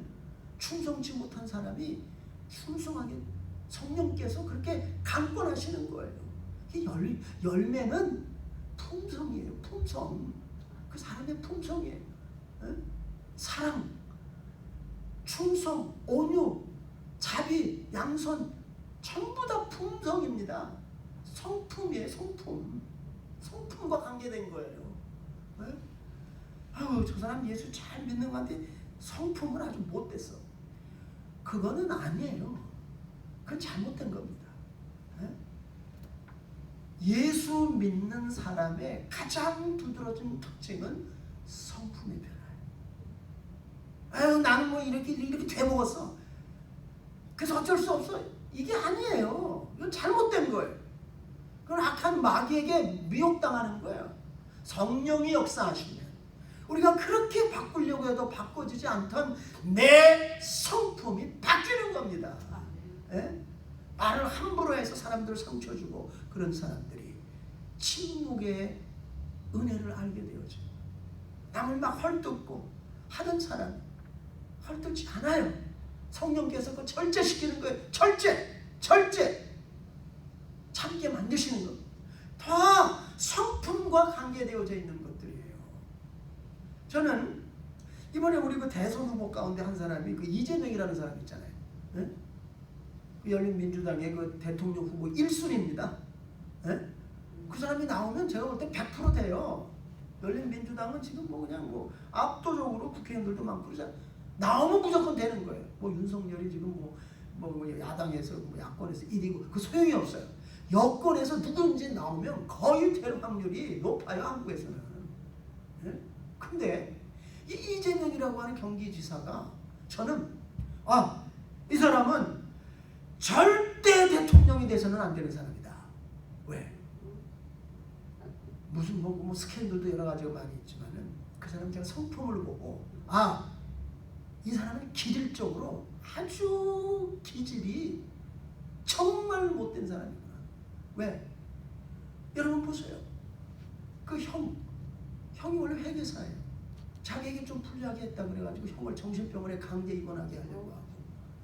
[SPEAKER 1] 충성치 못한 사람이 충성하게 성령께서 그렇게 강권하시는 거예요. 열매는 품성이에요. 품성. 그 사람의 품성이에요. 네? 사랑, 충성, 온유, 자비, 양선 전부 다 품성입니다. 성품이에요. 성품과 관계된 거예요. 네? 저 사람 예수 잘 믿는 건데 성품은 아주 못됐어. 그거는 아니에요. 그건 잘못된 겁니다. 네? 예수 믿는 사람의 가장 두드러진 특징은 성품의 변화예요. 나는 뭐 이렇게 돼먹었어. 그래서 어쩔 수 없어. 이게 아니에요. 이건 잘못된 거예요. 그건 악한 마귀에게 미혹당하는 거예요. 성령이 역사하시면 우리가 그렇게 바꾸려고 해도 바꿔지지 않던 내 성품이 바뀌는 겁니다. 예? 말을 함부로 해서 사람들을 상처 주고 그런 사람들이 침묵의 은혜를 알게 되어져. 남을 막 헐뜯고 하던 사람 헐뜯지 않아요. 성령께서 그 절제시키는 거예요. 절제 참게 만드시는 것. 다 성품과 관계되어져 있는 것들이에요. 저는 이번에 우리 그 대선 후보 가운데 한 사람이 그 이재명이라는 사람 있잖아요. 네? 그 열린민주당의 그 대통령 후보 1순위입니다. 네? 그 사람이 나오면 제가 볼 때 100% 돼요. 열린민주당은 지금 뭐 그냥 뭐 압도적으로 국회의원들도 많고 그러잖아요. 나오면 무조건 되는 거예요. 뭐 윤석열이 지금 뭐 야당에서 뭐 야권에서 1위고 그 소용이 없어요. 여권에서 누군지 나오면 거의 될 확률이 높아요. 한국에서는. 네? 근데 이 이재명이라고 하는 경기지사가 저는 이 사람은 절대 대통령이 돼서는 안 되는 사람이다. 왜? 무슨 뭐 스캔들도 여러 가지가 많이 있지만은 그 사람 제가 성품을 보고 이 사람은 기질적으로 아주 기질이 정말 못된 사람이구나. 왜? 여러분 보세요. 그 형이 원래 회계사예요. 자기에게 좀 불리하게 했다 그래가지고 형을 정신병원에 강제 입원하게 하려고 하고,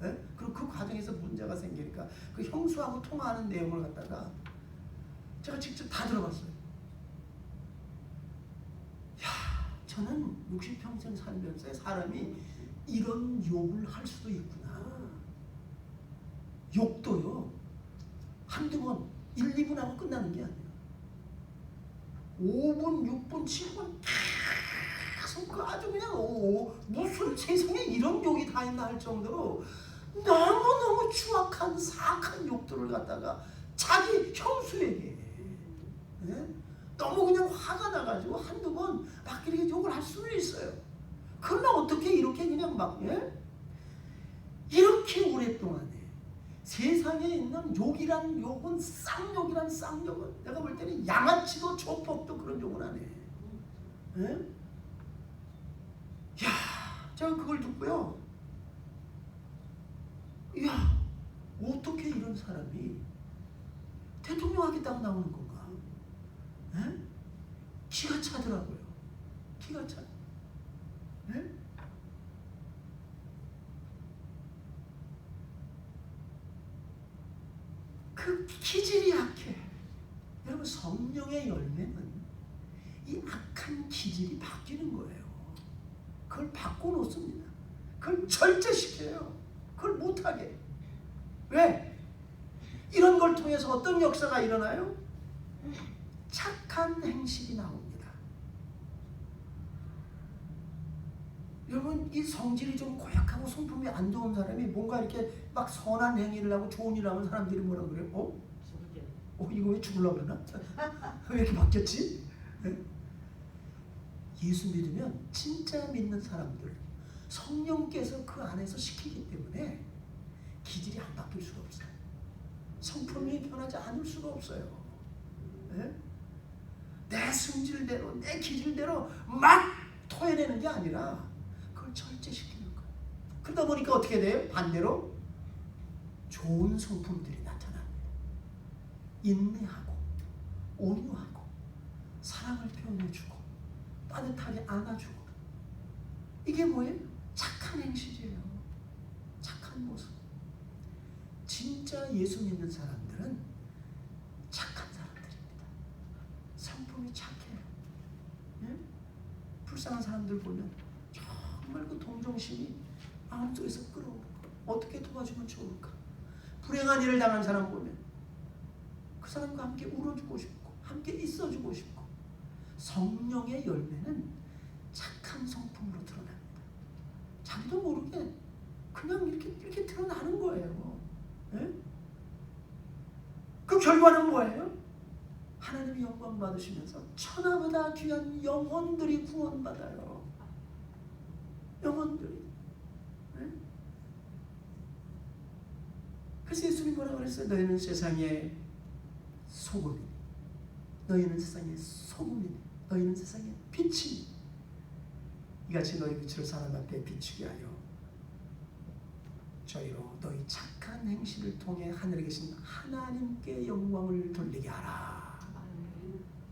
[SPEAKER 1] 예? 그리고 그 과정에서 문제가 생기니까 그 형수하고 통화하는 내용을 갖다가 제가 직접 다 들어봤어요. 저는 60평생 살면서 사람이 이런 욕을 할 수도 있구나. 욕도요. 한두 번 1, 2분 하고 끝나는 게 아니에요. 5분, 6분, 7분 계속 아주 그냥 무슨 세상에 이런 욕이 다 있나 할 정도로 너무너무 추악한 사악한 욕들을 갖다가 자기 형수에게 너무 그냥 화가 나가지고 한두 번 막 이렇게 욕을 할 수는 있어요. 그러나 어떻게 이렇게 그냥 막 이렇게 오랫동안 세상에 있는 욕이란 욕은 쌍욕이란 쌍욕은 내가 볼 때는 양아치도 조폭도 그런 욕은 안 해. 제가 그걸 듣고요. 어떻게 이런 사람이 대통령 하겠다고 나오는 건가? 기가 차더라고요. 기가 차. 그 기질이 약해. 여러분 성령의 열매는 이 악한 기질이 바뀌는 거예요. 그걸 바꿔놓습니다. 그걸 절제시켜요. 그걸 못하게. 왜? 이런 걸 통해서 어떤 역사가 일어나요? 착한 행실이 나옵니다. 여러분 이 성질이 좀 고약하고 성품이 안 좋은 사람이 뭔가 이렇게 막 선한 행위를 하고 좋은 일을 하면 사람들이 뭐라 그래요? 이거 왜 죽으려고 그러나? 왜 이렇게 바뀌었지? 예수 믿으면 진짜 믿는 사람들 성령께서 그 안에서 시키기 때문에 기질이 안 바뀔 수가 없어요. 성품이 변하지 않을 수가 없어요. 예? 내 승질대로 내 기질대로 막 토해내는 게 아니라 그걸 절제시키는 거예요. 그러다 보니까 어떻게 돼요? 반대로 좋은 성품들이 나타납니다. 인내하고 온유하고 사랑을 표현해주고 따뜻하게 안아주고, 이게 뭐예요? 착한 행실이에요. 착한 모습. 진짜 예수 믿는 사람들은 착한 사람들입니다. 성품이 착해요. 예? 불쌍한 사람들 보면 정말 그 동정심이 마음속에서 끌어오는 거. 어떻게 도와주면 좋을까? 불행한 일을 당한 사람 보면 그 사람과 함께 울어주고 싶고 함께 있어주고 싶고. 성령의 열매는 착한 성품으로 드러납니다. 자기도 모르게 그냥 이렇게 드러나는 거예요. 예? 그 결과는 뭐예요? 하나님이 영광 받으시면서 천하보다 귀한 영혼들이 구원받아요. 영혼들이. 예? 그래서 예수님이 뭐라고 그랬어요? 너희는 세상의 소금이니, 너희는 세상의 소금이니, 너희는 세상의 빛이니, 이같이 너희 빛을 사람 앞에 비추게 하여 저희로 너희 착한 행실을 통해 하늘에 계신 하나님께 영광을 돌리게 하라.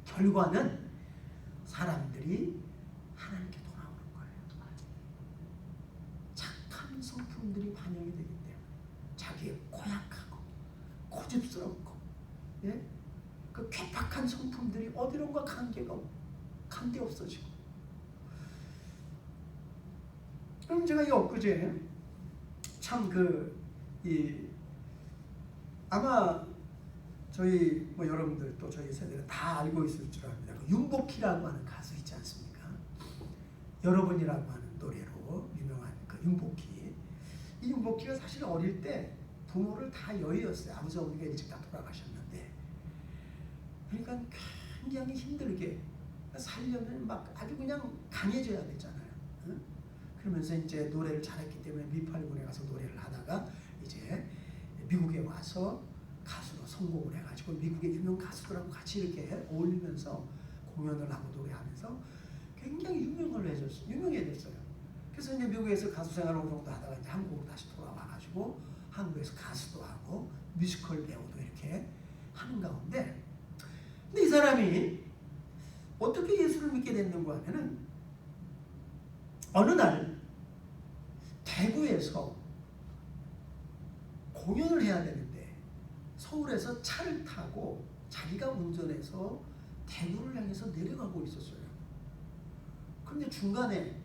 [SPEAKER 1] 결과는 사람들이 하나님께 돌아오는 거예요. 착한 성품들이 반영이 되기 때문에 자기의 고약하고 고집스럽고, 예? 그 괴팍한 성품들이 어디론가 관계 없어지고. 그럼 제가 이 엊그제 참 아마 저희 여러분들 또 저희 세대는 다 알고 있을 줄 압니다. 그 윤복희라고 하는 가수 있지 않습니까? 여러분이라고 하는 노래로 유명한 그 윤복희. 이 윤복희가 사실 어릴 때 부모를 다 여의었어요. 아버지 어머니가 일찍 다 돌아가셨는데, 그러니까 굉장히 힘들게 살려면 막 아주 그냥 강해져야 되잖아요. 응? 그러면서 이제 노래를 잘했기 때문에 미팔군에 가서 노래를 하다가 이제 미국에 와서 가수로 성공을 해가지고 미국의 유명 가수들하고 같이 이렇게 어울리면서 공연을 하고 노래하면서 굉장히 유명해졌어요. 그래서 이제 미국에서 가수 생활을 어느 정도 하다가 이제 한국으로 다시 돌아와가지고 한국에서 가수도 하고 뮤지컬 배우도 이렇게 하는 가운데, 근데 이 사람이 어떻게 예수를 믿게 됐는가 하면은 어느 날 대구에서 공연을 해야 되는데 서울에서 차를 타고 자기가 운전해서 대구를 향해서 내려가고 있었어요. 그런데 중간에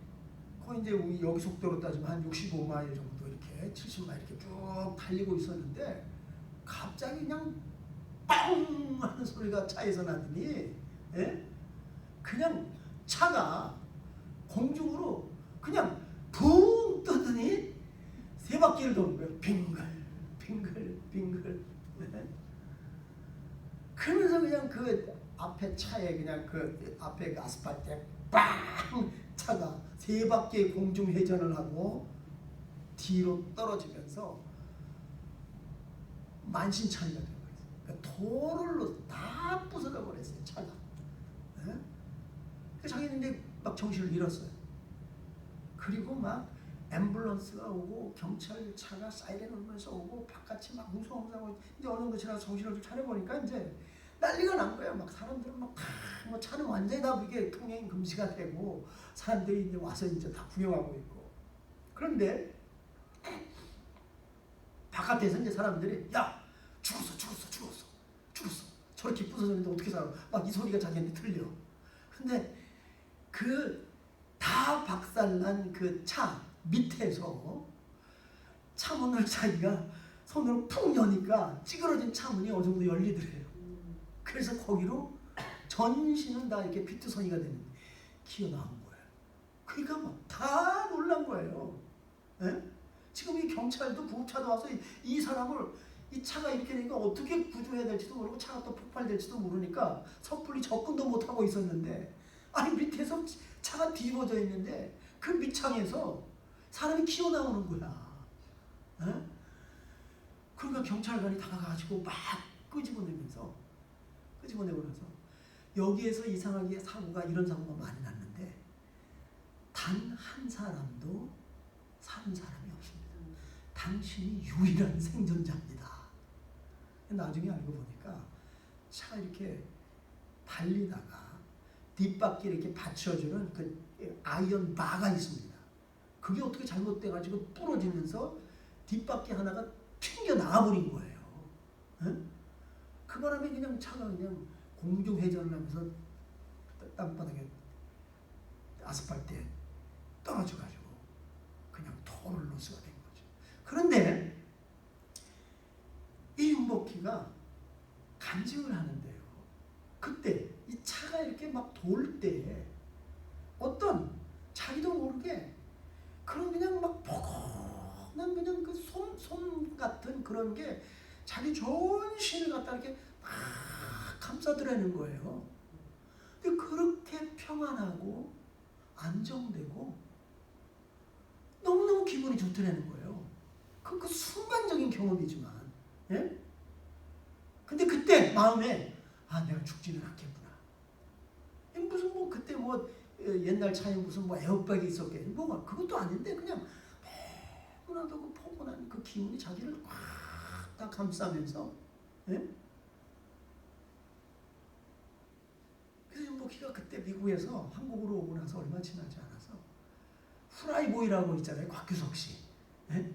[SPEAKER 1] 거의 이제 우리 여기 속도로 따지면 한 65마일 정도 이렇게 70마일 이렇게 쭉 달리고 있었는데 갑자기 그냥 빵 하는 소리가 차에서 나더니, 예? 그냥 차가 공중으로 그냥 붕 뜨더니 세 바퀴를 도는 거예요. 빙글. 네? 그러면서 그냥 그 앞에 차에 그냥 그 앞에 그 아스팔트에 빵 차가 세 바퀴 공중 회전을 하고 뒤로 떨어지면서 만신창이가 되어버렸어요. 그러니까 도로로 다 부서져 버렸어요, 차가. 네? 자기는 이제 막 정신을 잃었어요. 그리고 막 앰뷸런스가 오고 경찰차가 사이렌 울면서 오고 바깥이 막 웅성웅성하고, 이제 어느 정도 지나서 정신을 좀 차려보니까 이제 난리가 난 거예요. 막 사람들은 막 뭐 차는 완전히 다 이게 통행 금지가 되고 사람들이 이제 와서 이제 다 구경하고 있고. 그런데 바깥에서 이제 사람들이 야 죽었어 저렇게 부서졌는데 어떻게 살아? 막 이 소리가 자기한테 들려. 근데 그 다 박살난 그 차 밑에서 차문을 자기가 손으로 푹 여니까 찌그러진 차문이 어느 정도 열리더래요. 그래서 거기로 전신은 다 이렇게 피투성이가 되는 기어나온 거예요. 그러니까 막 다 놀란 거예요. 예? 지금 이 경찰도 구급차도 와서 이 사람을, 이 차가 이렇게 되니까 어떻게 구조해야 될지도 모르고 차가 또 폭발될지도 모르니까 섣불리 접근도 못하고 있었는데, 아니 밑에서 차가 뒤집어져 있는데 그 밑창에서 사람이 기어나오는 거야. 에? 그러니까 경찰관이 다가가지고 막 끄집어내면서 끄집어내고 나서 여기에서 이상하게 사고가 이런 사고가 많이 났는데 단 한 사람도 사는 사람이 없습니다. 당신이 유일한 생존자입니다. 나중에 알고 보니까 차가 이렇게 달리다가 뒷바퀴 이렇게 받쳐주는 그 아이언 바가 있습니다. 그게 어떻게 잘못돼가지고 부러지면서 뒷바퀴 하나가 튕겨 나와버린 거예요. 응? 그 바람에 그냥 차가 그냥 공중 회전을 하면서 땅바닥에 아스팔트에 떨어져가지고 그냥 토를 로스가 된 거죠. 그런데 이 윤복희가 간증을 하는데요. 그때 이 차가 이렇게 막 돌 때 어떤 자기도 모르게 그런 그냥 막 포근한 그냥 그 손 같은 그런 게 자기 전신을 갖다 이렇게 막 감싸들어내는 거예요. 근데 그렇게 평안하고 안정되고 너무너무 기분이 좋더라는 거예요. 그 순간적인 경험이지만, 예? 근데 그때 마음에 내가 죽지는 않겠구나. 무슨 뭐 그때 뭐 옛날 차에 무슨 뭐 에어백이 있었겠니? 뭐가 그것도 아닌데 그냥 포근하고 그 포근한 그 기운이 자기를 꽉 다 감싸면서, 예? 그래서 윤복희가 그때 미국에서 한국으로 오고 나서 얼마 지나지 않아서 후라이보이라고 있잖아요. 곽규석 씨. 예?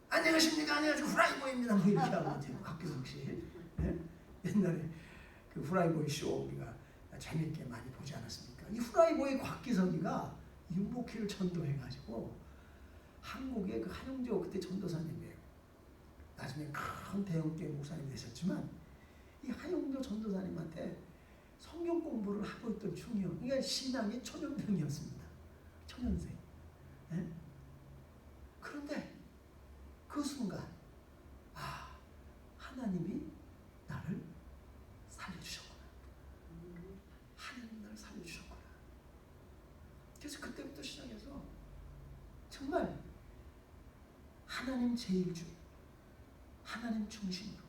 [SPEAKER 1] 안녕하십니까? 안녕하세요. 후라이보이입니다. 뭐 이렇게 하고 이제 곽규석 씨. 예? 옛날에 그 후라이보이 쇼 우리가 재밌게 많이 보지 않았습니까? 이 후라이보이 곽규석이가 윤복희를 전도해가지고 한국의 그 한영조 그때 전도사님이에요. 나중에 큰 대형교회 목사님 되셨지만 이 한영조 전도사님한테 성경 공부를 하고 있던 중이요. 그러니까 신앙이 초년생이었습니다. 초년생. 예? 그런데 그 순간 하나님이 나를 살려주셨구나. 하나님 나를 살려주셨구나. 그래서 그때부터 시작해서 정말 하나님 제일주의, 하나님 중심으로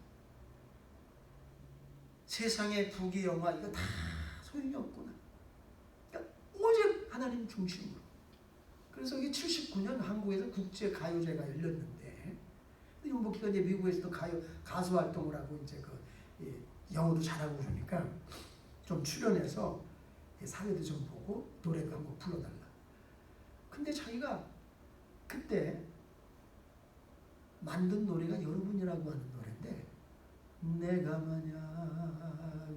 [SPEAKER 1] 세상의 부귀영화 이거 다 소용이 없구나. 그러니까 오직 하나님 중심으로. 그래서 이게 79년 한국에서 국제가요제가 열렸는데 윤복희가 이제 미국에서도 가수 활동을 하고 이제 영어도 잘하고 그러니까 좀 출연해서 사회도 좀 보고 노래도 한곡 불러달라. 근데 자기가 그때 만든 노래가 여러분이라고 하는 노래인데 내가 만약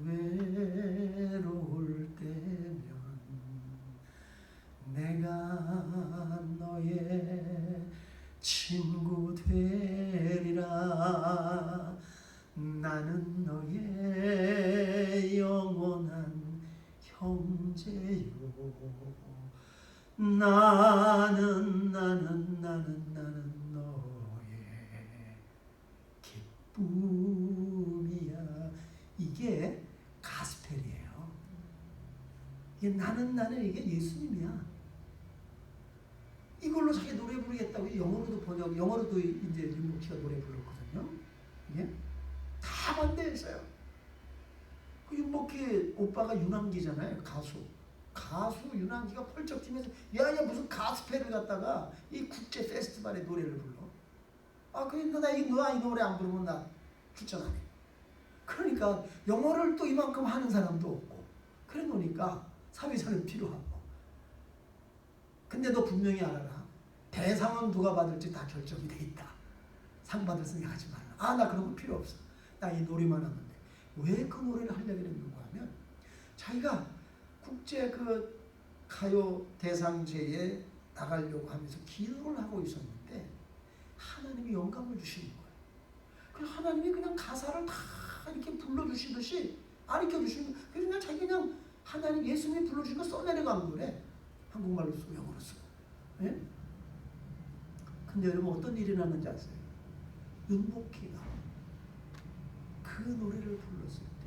[SPEAKER 1] 외로울 때면 내가 너의 친구 되리라. 나는 너의 영원한 형제요. 나는 너의 기쁨이야. 이게 가스펠이에요. 이게 나는 이게 예수님이야. 이걸로 자기 노래 부르겠다고 영어로도 영어로도 이제 윤복희가 노래 불렀거든요. 이게 다 반대했어요. 그 윤복희 오빠가 윤한기잖아요. 가수 윤한기가 펄쩍 뛰면서 야 무슨 가스펠을 갖다가 이 국제 페스티벌에 노래를 불러. 그런데 나 이 노래 안 부르면 나 출전 안 해. 그러니까 영어를 또 이만큼 하는 사람도 없고 그래 놓으니까 사회자는 필요하고. 근데 너 분명히 알아라. 대상은 누가 받을지 다 결정이 돼 있다. 상 받을 생각 하지 말라. 나 그런 거 필요 없어. 나 이 노래만 하면 돼. 왜 그 노래를 하려고 했는가 하면 자기가 국제 그 가요 대상제에 나가려고 하면서 기도를 하고 있었는데 하나님이 영감을 주시는 거예요. 그래서 하나님이 그냥 가사를 다 이렇게 불러주시듯이 가르쳐 주시는 거예요. 그래서 그냥 자기 그냥 하나님 예수님이 불러주신 거 써내려간 거래. 한국말로 쓰고 영어로 쓰고. 예? 근데 여러분 어떤 일이 났는지 아세요? 윤복희가 그 노래를 불렀을 때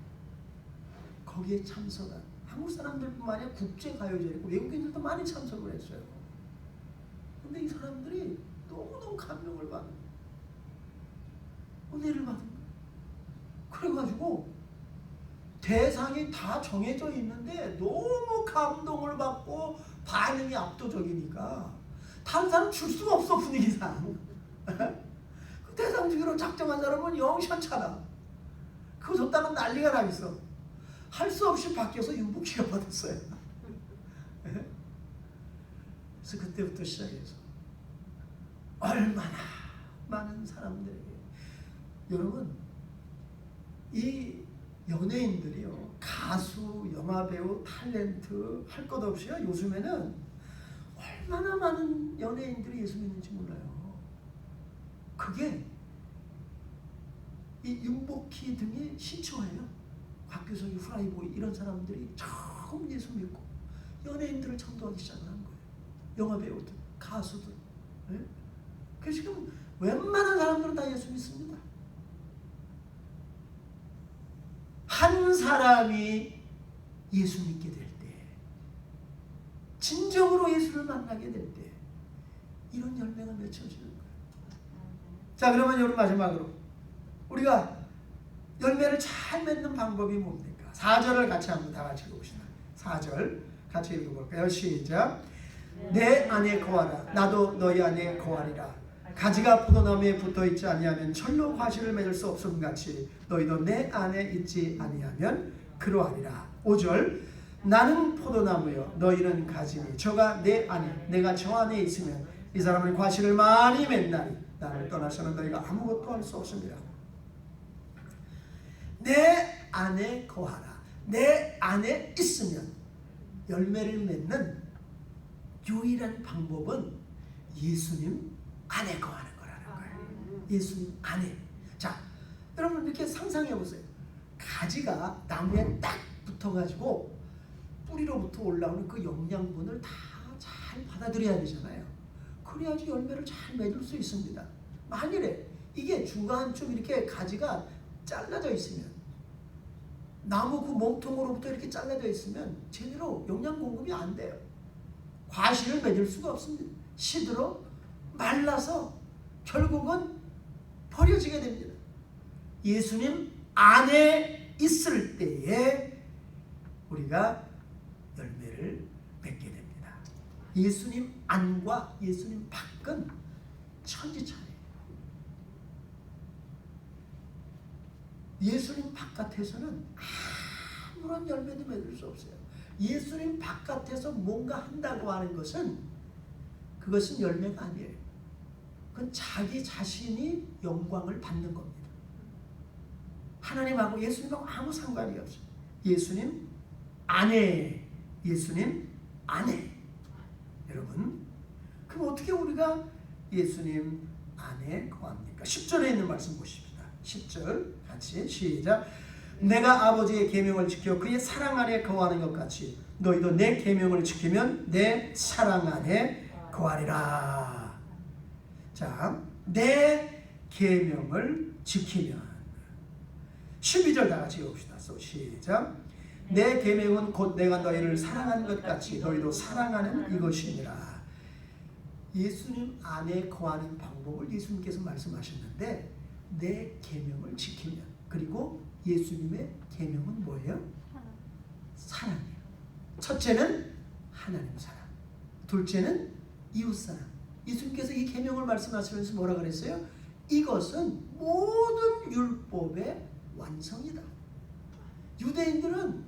[SPEAKER 1] 거기에 참석한 한국 사람들뿐만 아니라 국제가요제고 외국인들도 많이 참석을 했어요. 근데 이 사람들이 너무너무 감명을 받는 은혜를 받은 거예요. 그래가지고 대상이 다 정해져 있는데 너무 감동을 받고 반응이 압도적이니까 다른 사람 줄 수가 없어, 분위기상. 그 대상 주기로 작정한 사람은 영 현찮아. 그거 줬다면 난리가 나겠어. 할 수 없이 바뀌어서 윤복희가 받았어요. 그래서 그때부터 시작해서 얼마나 많은 사람들에게, 여러분, 이 연예인들이요, 가수, 영화배우, 탤런트 할 것 없이요, 요즘에는 얼마나 많은 연예인들이 예수 믿는지 몰라요. 그게 이 윤복희 등의 시초예요. 곽규석이, 후라이보이 이런 사람들이 처음 예수 믿고 연예인들을 전도하기 시작을 한 거예요. 영화배우들, 가수들. 네? 그래서 지금 웬만한 사람들은 다 예수 믿습니다. 한 사람이 예수 믿게 될 때, 진정으로 예수를 만나게 될 때, 이런 열매가 맺혀지는 거예요. 자, 그러면 여러분, 마지막으로 우리가 열매를 잘 맺는 방법이 뭡니까? 4절을 같이 한번 다 같이 읽어봅시다. 4절 같이 읽어볼까요? 시작. 내 안에 거하라. 나도 너희 안에 거하리라. 가지가 포도나무에 붙어있지 아니하면 철로 과실을 맺을 수 없음 같이 너희도 내 안에 있지 아니하면 그러하리라. 5절. 나는 포도나무요 너희는 가지니 저가 내 안에 내가 저 안에 있으면 이 사람은 과실을 많이 맺나니 나를 떠나서는 너희가 아무것도 할 수 없습니다. 내 안에 거하라. 내 안에 있으면 열매를 맺는 유일한 방법은 예수님 안에 거하는 거라는 거예요. 예수님 안에. 자, 여러분 이렇게 상상해 보세요. 가지가 나무에 딱 붙어가지고 뿌리로부터 올라오는 그 영양분을 다 잘 받아들여야 되잖아요. 그래야지 열매를 잘 맺을 수 있습니다. 만일에 이게 중간쯤 이렇게 가지가 잘라져 있으면, 나무 그 몸통으로부터 이렇게 잘라져 있으면 제대로 영양 공급이 안 돼요. 과실을 맺을 수가 없습니다. 시들어 말라서 결국은 버려지게 됩니다. 예수님 안에 있을 때에 우리가 열매를 맺게 됩니다. 예수님 안과 예수님 밖은 천지차이예요. 예수님 바깥에서는 아무런 열매도 맺을 수 없어요. 예수님 바깥에서 뭔가 한다고 하는 것은 그것은 열매가 아니에요. 그건 자기 자신이 영광을 받는 겁니다. 하나님하고 예수님하고 아무 상관이 없어요. 예수님 안에, 예수님 안에. 여러분, 그럼 어떻게 우리가 예수님 안에 거합니까? 10절에 있는 말씀 보십시다. 10절 같이 시작. 내가 아버지의 계명을 지켜 그의 사랑 안에 거하는 것 같이 너희도 내 계명을 지키면 내 사랑 안에 거하리라. 자, 내 계명을 지키면. 12절 다 같이 읽읍시다. 시작. 내 계명은 곧 내가 너희를 사랑하는 것 같이 너희도 사랑하는 이것이니라. 예수님 안에 거하는 방법을 예수님께서 말씀하셨는데, 내 계명을 지키면, 그리고 예수님의 계명은 뭐예요? 사랑이에요. 첫째는 하나님 사랑, 둘째는 이웃 사랑. 예수님께서 이 계명을 말씀하시면서 뭐라 그랬어요? 이것은 모든 율법의 완성이다. 유대인들은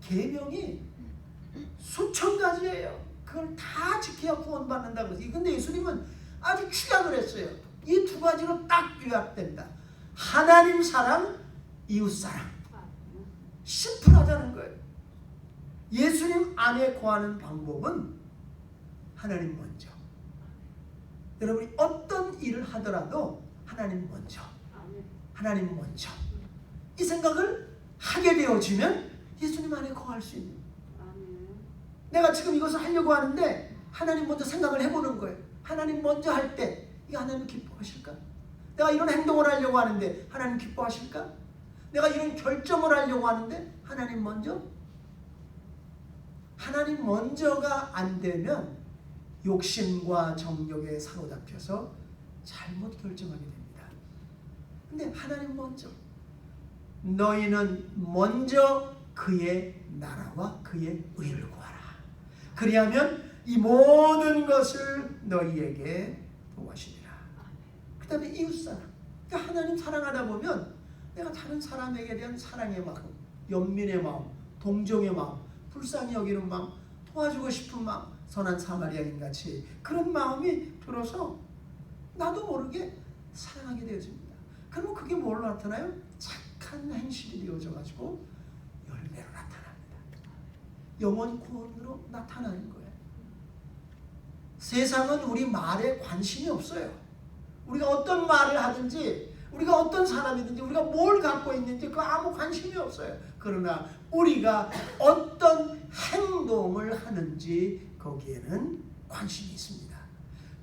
[SPEAKER 1] 계명이 수천 가지예요. 그걸 다 지켜야 구원받는다고 그랬어요. 근데 예수님은 아주 축약을 했어요. 이 두 가지로 딱 요약된다. 하나님 사랑, 이웃 사랑. 심플하다는 거예요. 예수님 안에 거하는 방법은 하나님 먼저. 여러분이 어떤 일을 하더라도 하나님 먼저, 하나님 먼저. 이 생각을 하게 되어지면 예수님 안에 거할 수 있는 거예요. 내가 지금 이것을 하려고 하는데 하나님 먼저 생각을 해보는 거예요. 하나님 먼저 할 때 이거 하나님 기뻐하실까? 내가 이런 행동을 하려고 하는데 하나님 기뻐하실까? 내가 이런 결정을 하려고 하는데 하나님 먼저? 하나님 먼저가 안 되면 욕심과 정욕에 사로잡혀서 잘못 결정하게 됩니다. 근데 하나님 먼저. 너희는 먼저 그의 나라와 그의 의를 구하라. 그리하면 이 모든 것을 너희에게 도와주리라. 그 다음에 이웃사랑. 그러니까 하나님 사랑하다 보면 내가 다른 사람에게 대한 사랑의 마음, 연민의 마음, 동정의 마음, 불쌍히 여기는 마음, 도와주고 싶은 마음, 선한 사마리아인같이 그런 마음이 들어서 나도 모르게 사랑하게 되어집니다. 그러면 그게 뭘로 나타나요? 착한 행실이 되어져가지고 열매로 나타납니다. 영원 구원으로 나타나는 거예요. 세상은 우리 말에 관심이 없어요. 우리가 어떤 말을 하든지, 우리가 어떤 사람이든지, 우리가 뭘 갖고 있는지 그 아무 관심이 없어요. 그러나 우리가 어떤 행동을 하는지 거기에는 관심이 있습니다.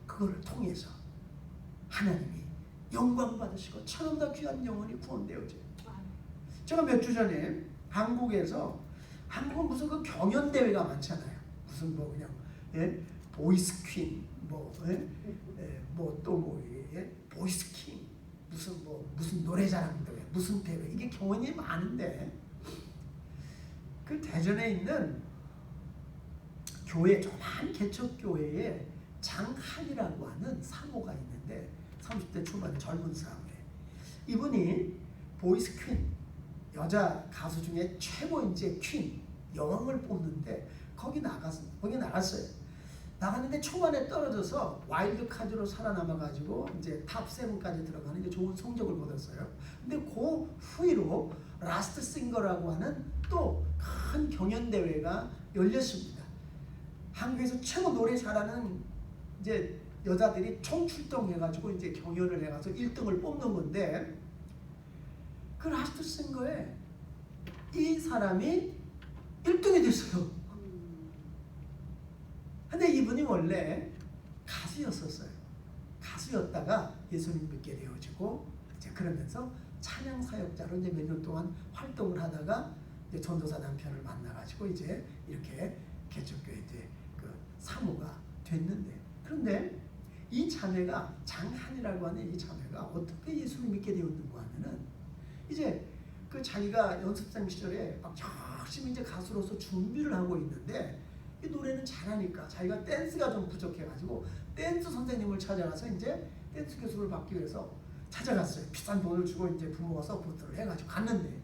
[SPEAKER 1] 그거를 통해서 하나님이 영광 받으시고 천원보다 귀한 영혼이 구원되어져요. 제가 몇 주 전에 한국에서, 한국은 무슨 그 경연 대회가 많잖아요. 무슨 뭐 그냥 보이스 퀸, 보이스 킹, 무슨 노래자랑 대회, 무슨 대회, 이게 경연이 많은데 그 대전에 있는 교회, 조그만 개척교회에 장한이라고 하는 사모가 있는데 30대 초반 젊은 사모예요. 이분이 보이스 퀸, 여자 가수 중에 최고 이제 퀸, 여왕을 뽑는데 거기 나갔어요. 나갔는데 초반에 떨어져서 와일드 카드로 살아남아가지고 이제 탑 7까지 들어가는 이제 좋은 성적을 거뒀어요. 근데 그 후로 라스트 싱거라고 하는 또 큰 경연 대회가 열렸습니다. 한국에서 최고 노래 잘하는 이제 여자들이 총출동해가지고 이제 경연을 해가서 1등을 뽑는 건데 그 라스트 싱거에 이 사람이 1등이 됐어요. 근데 이분이 원래 가수였었어요. 가수였다가 예수님 믿게 되어지고 이제 그러면서 찬양 사역자로 이제 몇 년 동안 활동을 하다가 이제 전도사 남편을 만나가지고 이제 이렇게 개척교회 이제 그 사모가 됐는데, 그런데 이 자매가 장한이라고 하는 이 자매가 어떻게 예수를 믿게 되었는가 하면은 이제 그 자기가 연습생 시절에 막 열심히 이제 가수로서 준비를 하고 있는데 이 노래는 잘하니까 자기가 댄스가 좀 부족해가지고 댄스 선생님을 찾아가서 이제 댄스 교습을 받기 위해서 찾아갔어요. 비싼 돈을 주고 이제 부모가 서포트를 해가지고 갔는데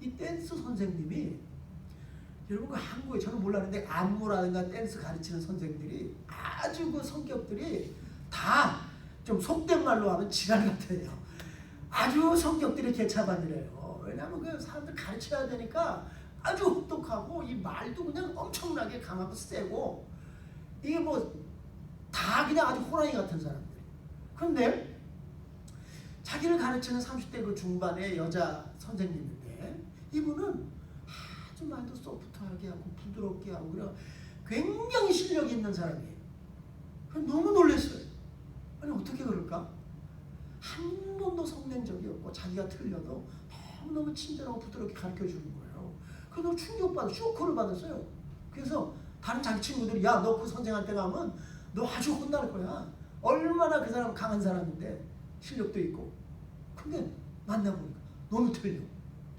[SPEAKER 1] 이 댄스 선생님이, 여러분 그 한국에 저는 몰랐는데 안무라든가 댄스 가르치는 선생들이 아주 그 성격들이 다 좀 속된 말로 하면 지랄 같아요. 아주 성격들이 개차반이래요. 왜냐하면 그 사람들 가르쳐야 되니까 아주 혹독하고 이 말도 그냥 엄청나게 강하고 세고 이게 뭐 다 그냥 아주 호랑이 같은 사람들. 그런데 자기를 가르치는 30대 그 중반의 여자 선생님인데 이분은 아주 말도 소프트하게 하고 부드럽게 하고 그래 굉장히 실력이 있는 사람이에요. 너무 놀랐어요. 아니 어떻게 그럴까? 한 번도 성냉적이 없고 자기가 틀려도 너무너무 친절하고 부드럽게 가르쳐주는 거예요. 그래서 충격받아 쇼크를 받았어요. 그래서 다른 자기 친구들이 야 너 그 선생한테 가면 너 아주 혼날 거야. 얼마나 그 사람 강한 사람인데 실력도 있고. 근데 만나보니까 너무 틀려.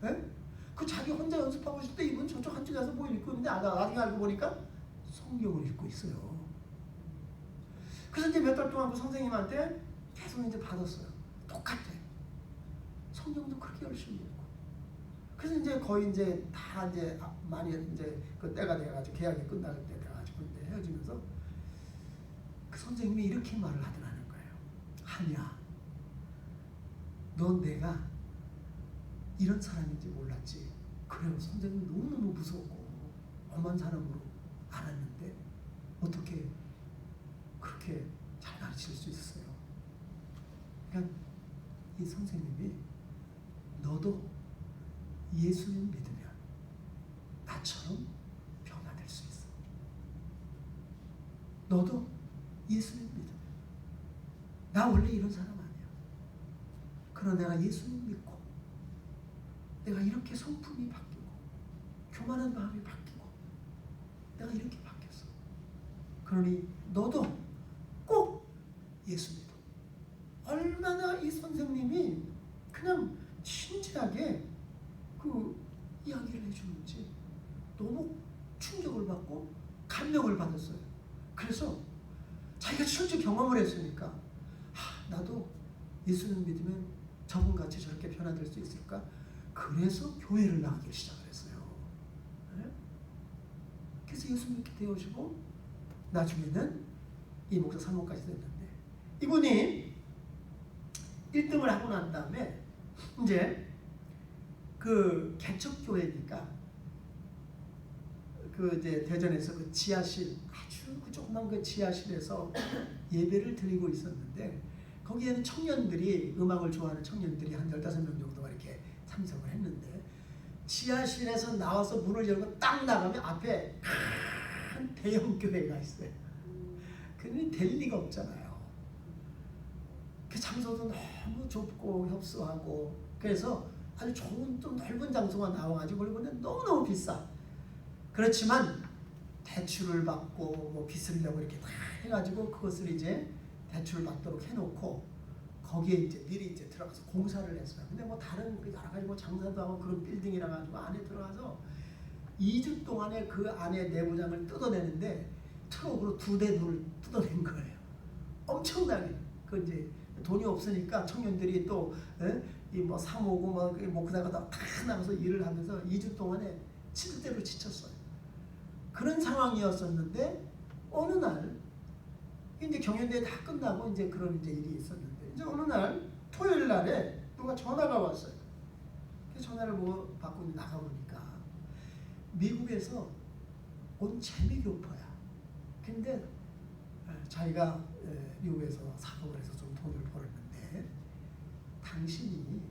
[SPEAKER 1] 네? 그 자기 혼자 연습하고 있을 때 이분 저쪽 한쪽에 가서 뭐 읽고 있는데 나중에 알고 보니까 성경을 읽고 있어요. 그래서 이제 몇 달 동안 그 선생님한테 계속 이제 받았어요. 똑같아. 성경도 그렇게 열심히 읽고. 그래서 이제 거의 이제 다 이제 많이 이제 그 때가 돼가지고 계약이 끝날 때 돼가지고 이제 헤어지면서 그 선생님이 이렇게 말을 하더라는 거예요. 한이야, 넌 내가 이런 사람인지 몰랐지. 그래요. 선생님 너무너무 무서웠고 엄한 사람으로 알았는데 어떻게 그렇게 잘 가르칠 수 있었어요. 그러니까 이 선생님이 너도 예수님 믿으면 나처럼 변화될 수 있어. 너도 예수님 믿으면 나 원래 이런 사람 아니야. 그러나 내가 예수님 믿고 내가 이렇게 성품이 바뀌고 교만한 마음이 바뀌고 내가 이렇게 바뀌었어. 그러니 너도 꼭 예수 믿어. 얼마나 이 선생님이 그냥 진지하게 능력을 받았어요. 그래서 자기가 실제 경험을 했으니까 나도 예수를 믿으면 저분같이 저렇게 변화될 수 있을까? 그래서 교회를 나가기 시작을 했어요. 네? 그래서 예수 믿게 되어지고 나중에는 이 목사 사모까지 됐는데, 이분이 1등을 하고 난 다음에 이제 그 개척교회니까 그 이제 대전에서 그 지하실, 아주 그 조그만 그 지하실에서 예배를 드리고 있었는데, 거기에는 청년들이, 음악을 좋아하는 청년들이 한 15명 정도가 이렇게 참석을 했는데, 지하실에서 나와서 문을 열고 딱 나가면 앞에 큰 대형 교회가 있어요. 그러니 될 리가 없잖아요. 그 장소도 너무 좁고 협소하고, 그래서 아주 좋은 좀 넓은 장소가 나와가지고, 그리고 너무너무 비싸. 그렇지만 대출을 받고 뭐 빚을 내고 이렇게 다 해가지고 그것을 이제 대출을 받도록 해놓고 거기에 이제 미리 이제 들어가서 공사를 했어요. 근데 뭐 다른 여러 가지 뭐 장사도 하고 그런 빌딩이라 가지고 안에 들어가서 2주 동안에 그 안에 내부장을 뜯어내는데 트럭으로 2대 돌을 뜯어낸 거예요. 엄청나게. 그 이제 돈이 없으니까 청년들이 또 이 뭐 사모고 뭐 그다가 다 나가서 일을 하면서 2주 동안에 치를 대로 지쳤어요. 그런 상황이었었는데 어느 날 이제 경연대회 다 끝나고 이제 그런 이제 일이 있었는데, 이제 어느 날 토요일 날에 누가 전화가 왔어요. 그래서 전화를 뭐 받고 나가 보니까 미국에서 온 재미교포야. 근데 자기가 미국에서 사업을 해서 좀 돈을 벌었는데, 당신이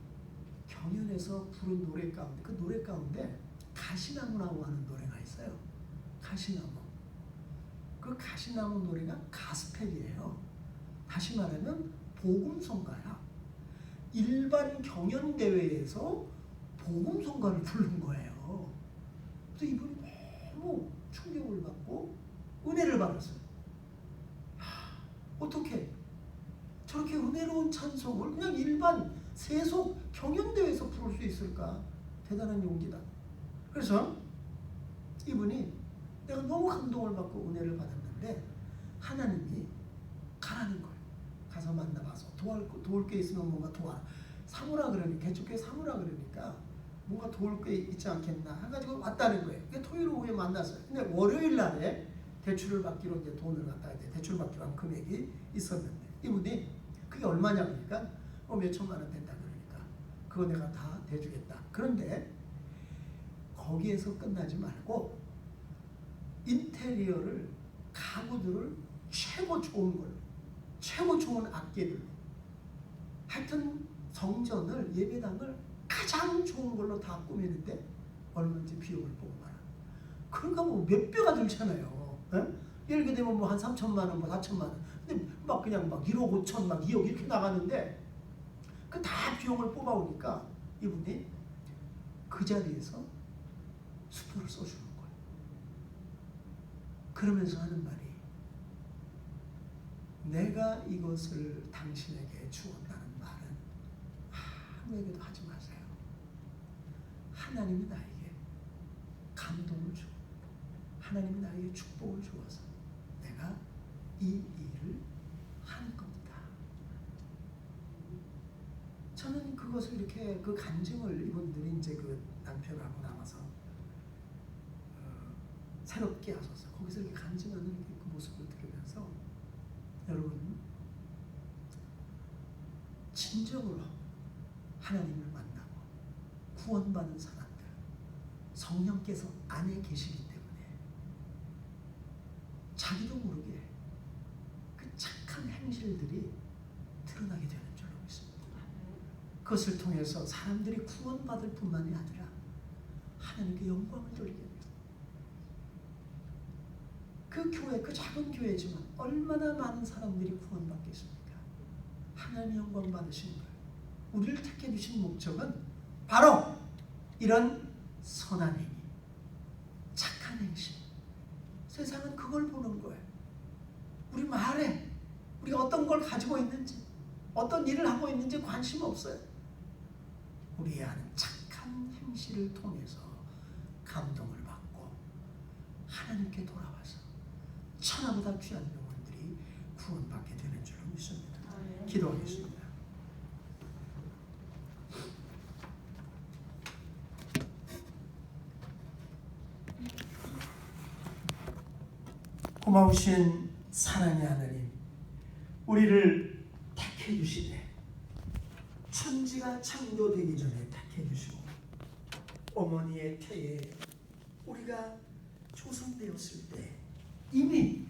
[SPEAKER 1] 경연에서 부른 노래 가운데, 그 노래 가운데 가시나무라고 하는 노래가 있어요. 가시나무. 그 가시나무 노래가 가스펠이에요. 다시 말하면 복음성가야. 일반 경연대회에서 복음성가를 부른 거예요. 그래서 이분이 너무 충격을 받고 은혜를 받았어요. 어떻게 저렇게 은혜로운 찬송을 그냥 일반 세속 경연대회에서 부를 수 있을까? 대단한 용기다. 그래서 이분이 내가 너무 감동을 받고 은혜를 받았는데 하나님이 가라는 거예요. 가서 만나봐서 도울 게 있으면 뭔가 도와라. 사모라 그러니까, 개척교회 사모라 그러니까 뭔가 도울 게 있지 않겠나 해가지고 왔다는 거예요. 그게 토요일 오후에 만났어요. 근데 월요일 날에 대출을 받기로 이제 돈을 갖다가 이제 대출 받기로 한 금액이 있었는데, 이분이 그게 얼마냐 그러니까 몇 천만 원 된다 그러니까 그거 내가 다 대주겠다. 그런데 거기에서 끝나지 말고 인테리어를, 가구들을 최고 좋은 걸로, 최고 좋은 악기들로, 하여튼 성전을, 예배당을 가장 좋은 걸로 다 꾸미는데 얼마인지 비용을 보고 말아. 그러니까 뭐 몇 배가 들잖아요. 예를 들면 뭐 한 3천만 원, 뭐 4천만 원. 근데 막 그냥 막 1억 5천, 막 2억 이렇게 나가는데 그 다 비용을 뽑아오니까 이분이 그 자리에서 수표를 써주는 거예요. 그러면서 하는 말이, 내가 이것을 당신에게 주었다는 말은 아무에게도 하지 마세요. 하나님이 나에게 감동을 주고 하나님이 나에게 축복을 주어서 내가 이 일을 하는 겁니다. 저는 그것을 이렇게 그 간증을 이분들이 이제 그 남편하고 나와서 새롭게 하셔서 거기서 이렇게 간증하는 그 모습을 들으면서, 여러분 진정으로 하나님을 만나고 구원받은 사람들, 성령께서 안에 계시기 때문에 자기도 모르게 그 착한 행실들이 드러나게 되는 줄로 믿습니다. 그것을 통해서 사람들이 구원받을 뿐만이 아니라 하나님께 영광을 돌리게 됩니다. 그 교회, 그 작은 교회지만 얼마나 많은 사람들이 구원받겠습니까? 하나님 영광 받으시는 거예요. 우리를 택해 주신 목적은 바로 이런 선한 행위, 착한 행실. 세상은 그걸 보는 거예요. 우리 말에 우리가 어떤 걸 가지고 있는지, 어떤 일을 하고 있는지 관심 없어요. 우리의 하는 착한 행실을 통해서 감동을 받고 하나님께 돌아와서 천하보다 귀한 영혼들이 구원받게 되는 줄로 믿습니다. 기도하겠습니다. 고마우신 사랑의 하나님, 우리를 택해 주시되 천지가 창조되기 전에 택해 주시고 어머니의 태에 우리가 조성되었을 때 이미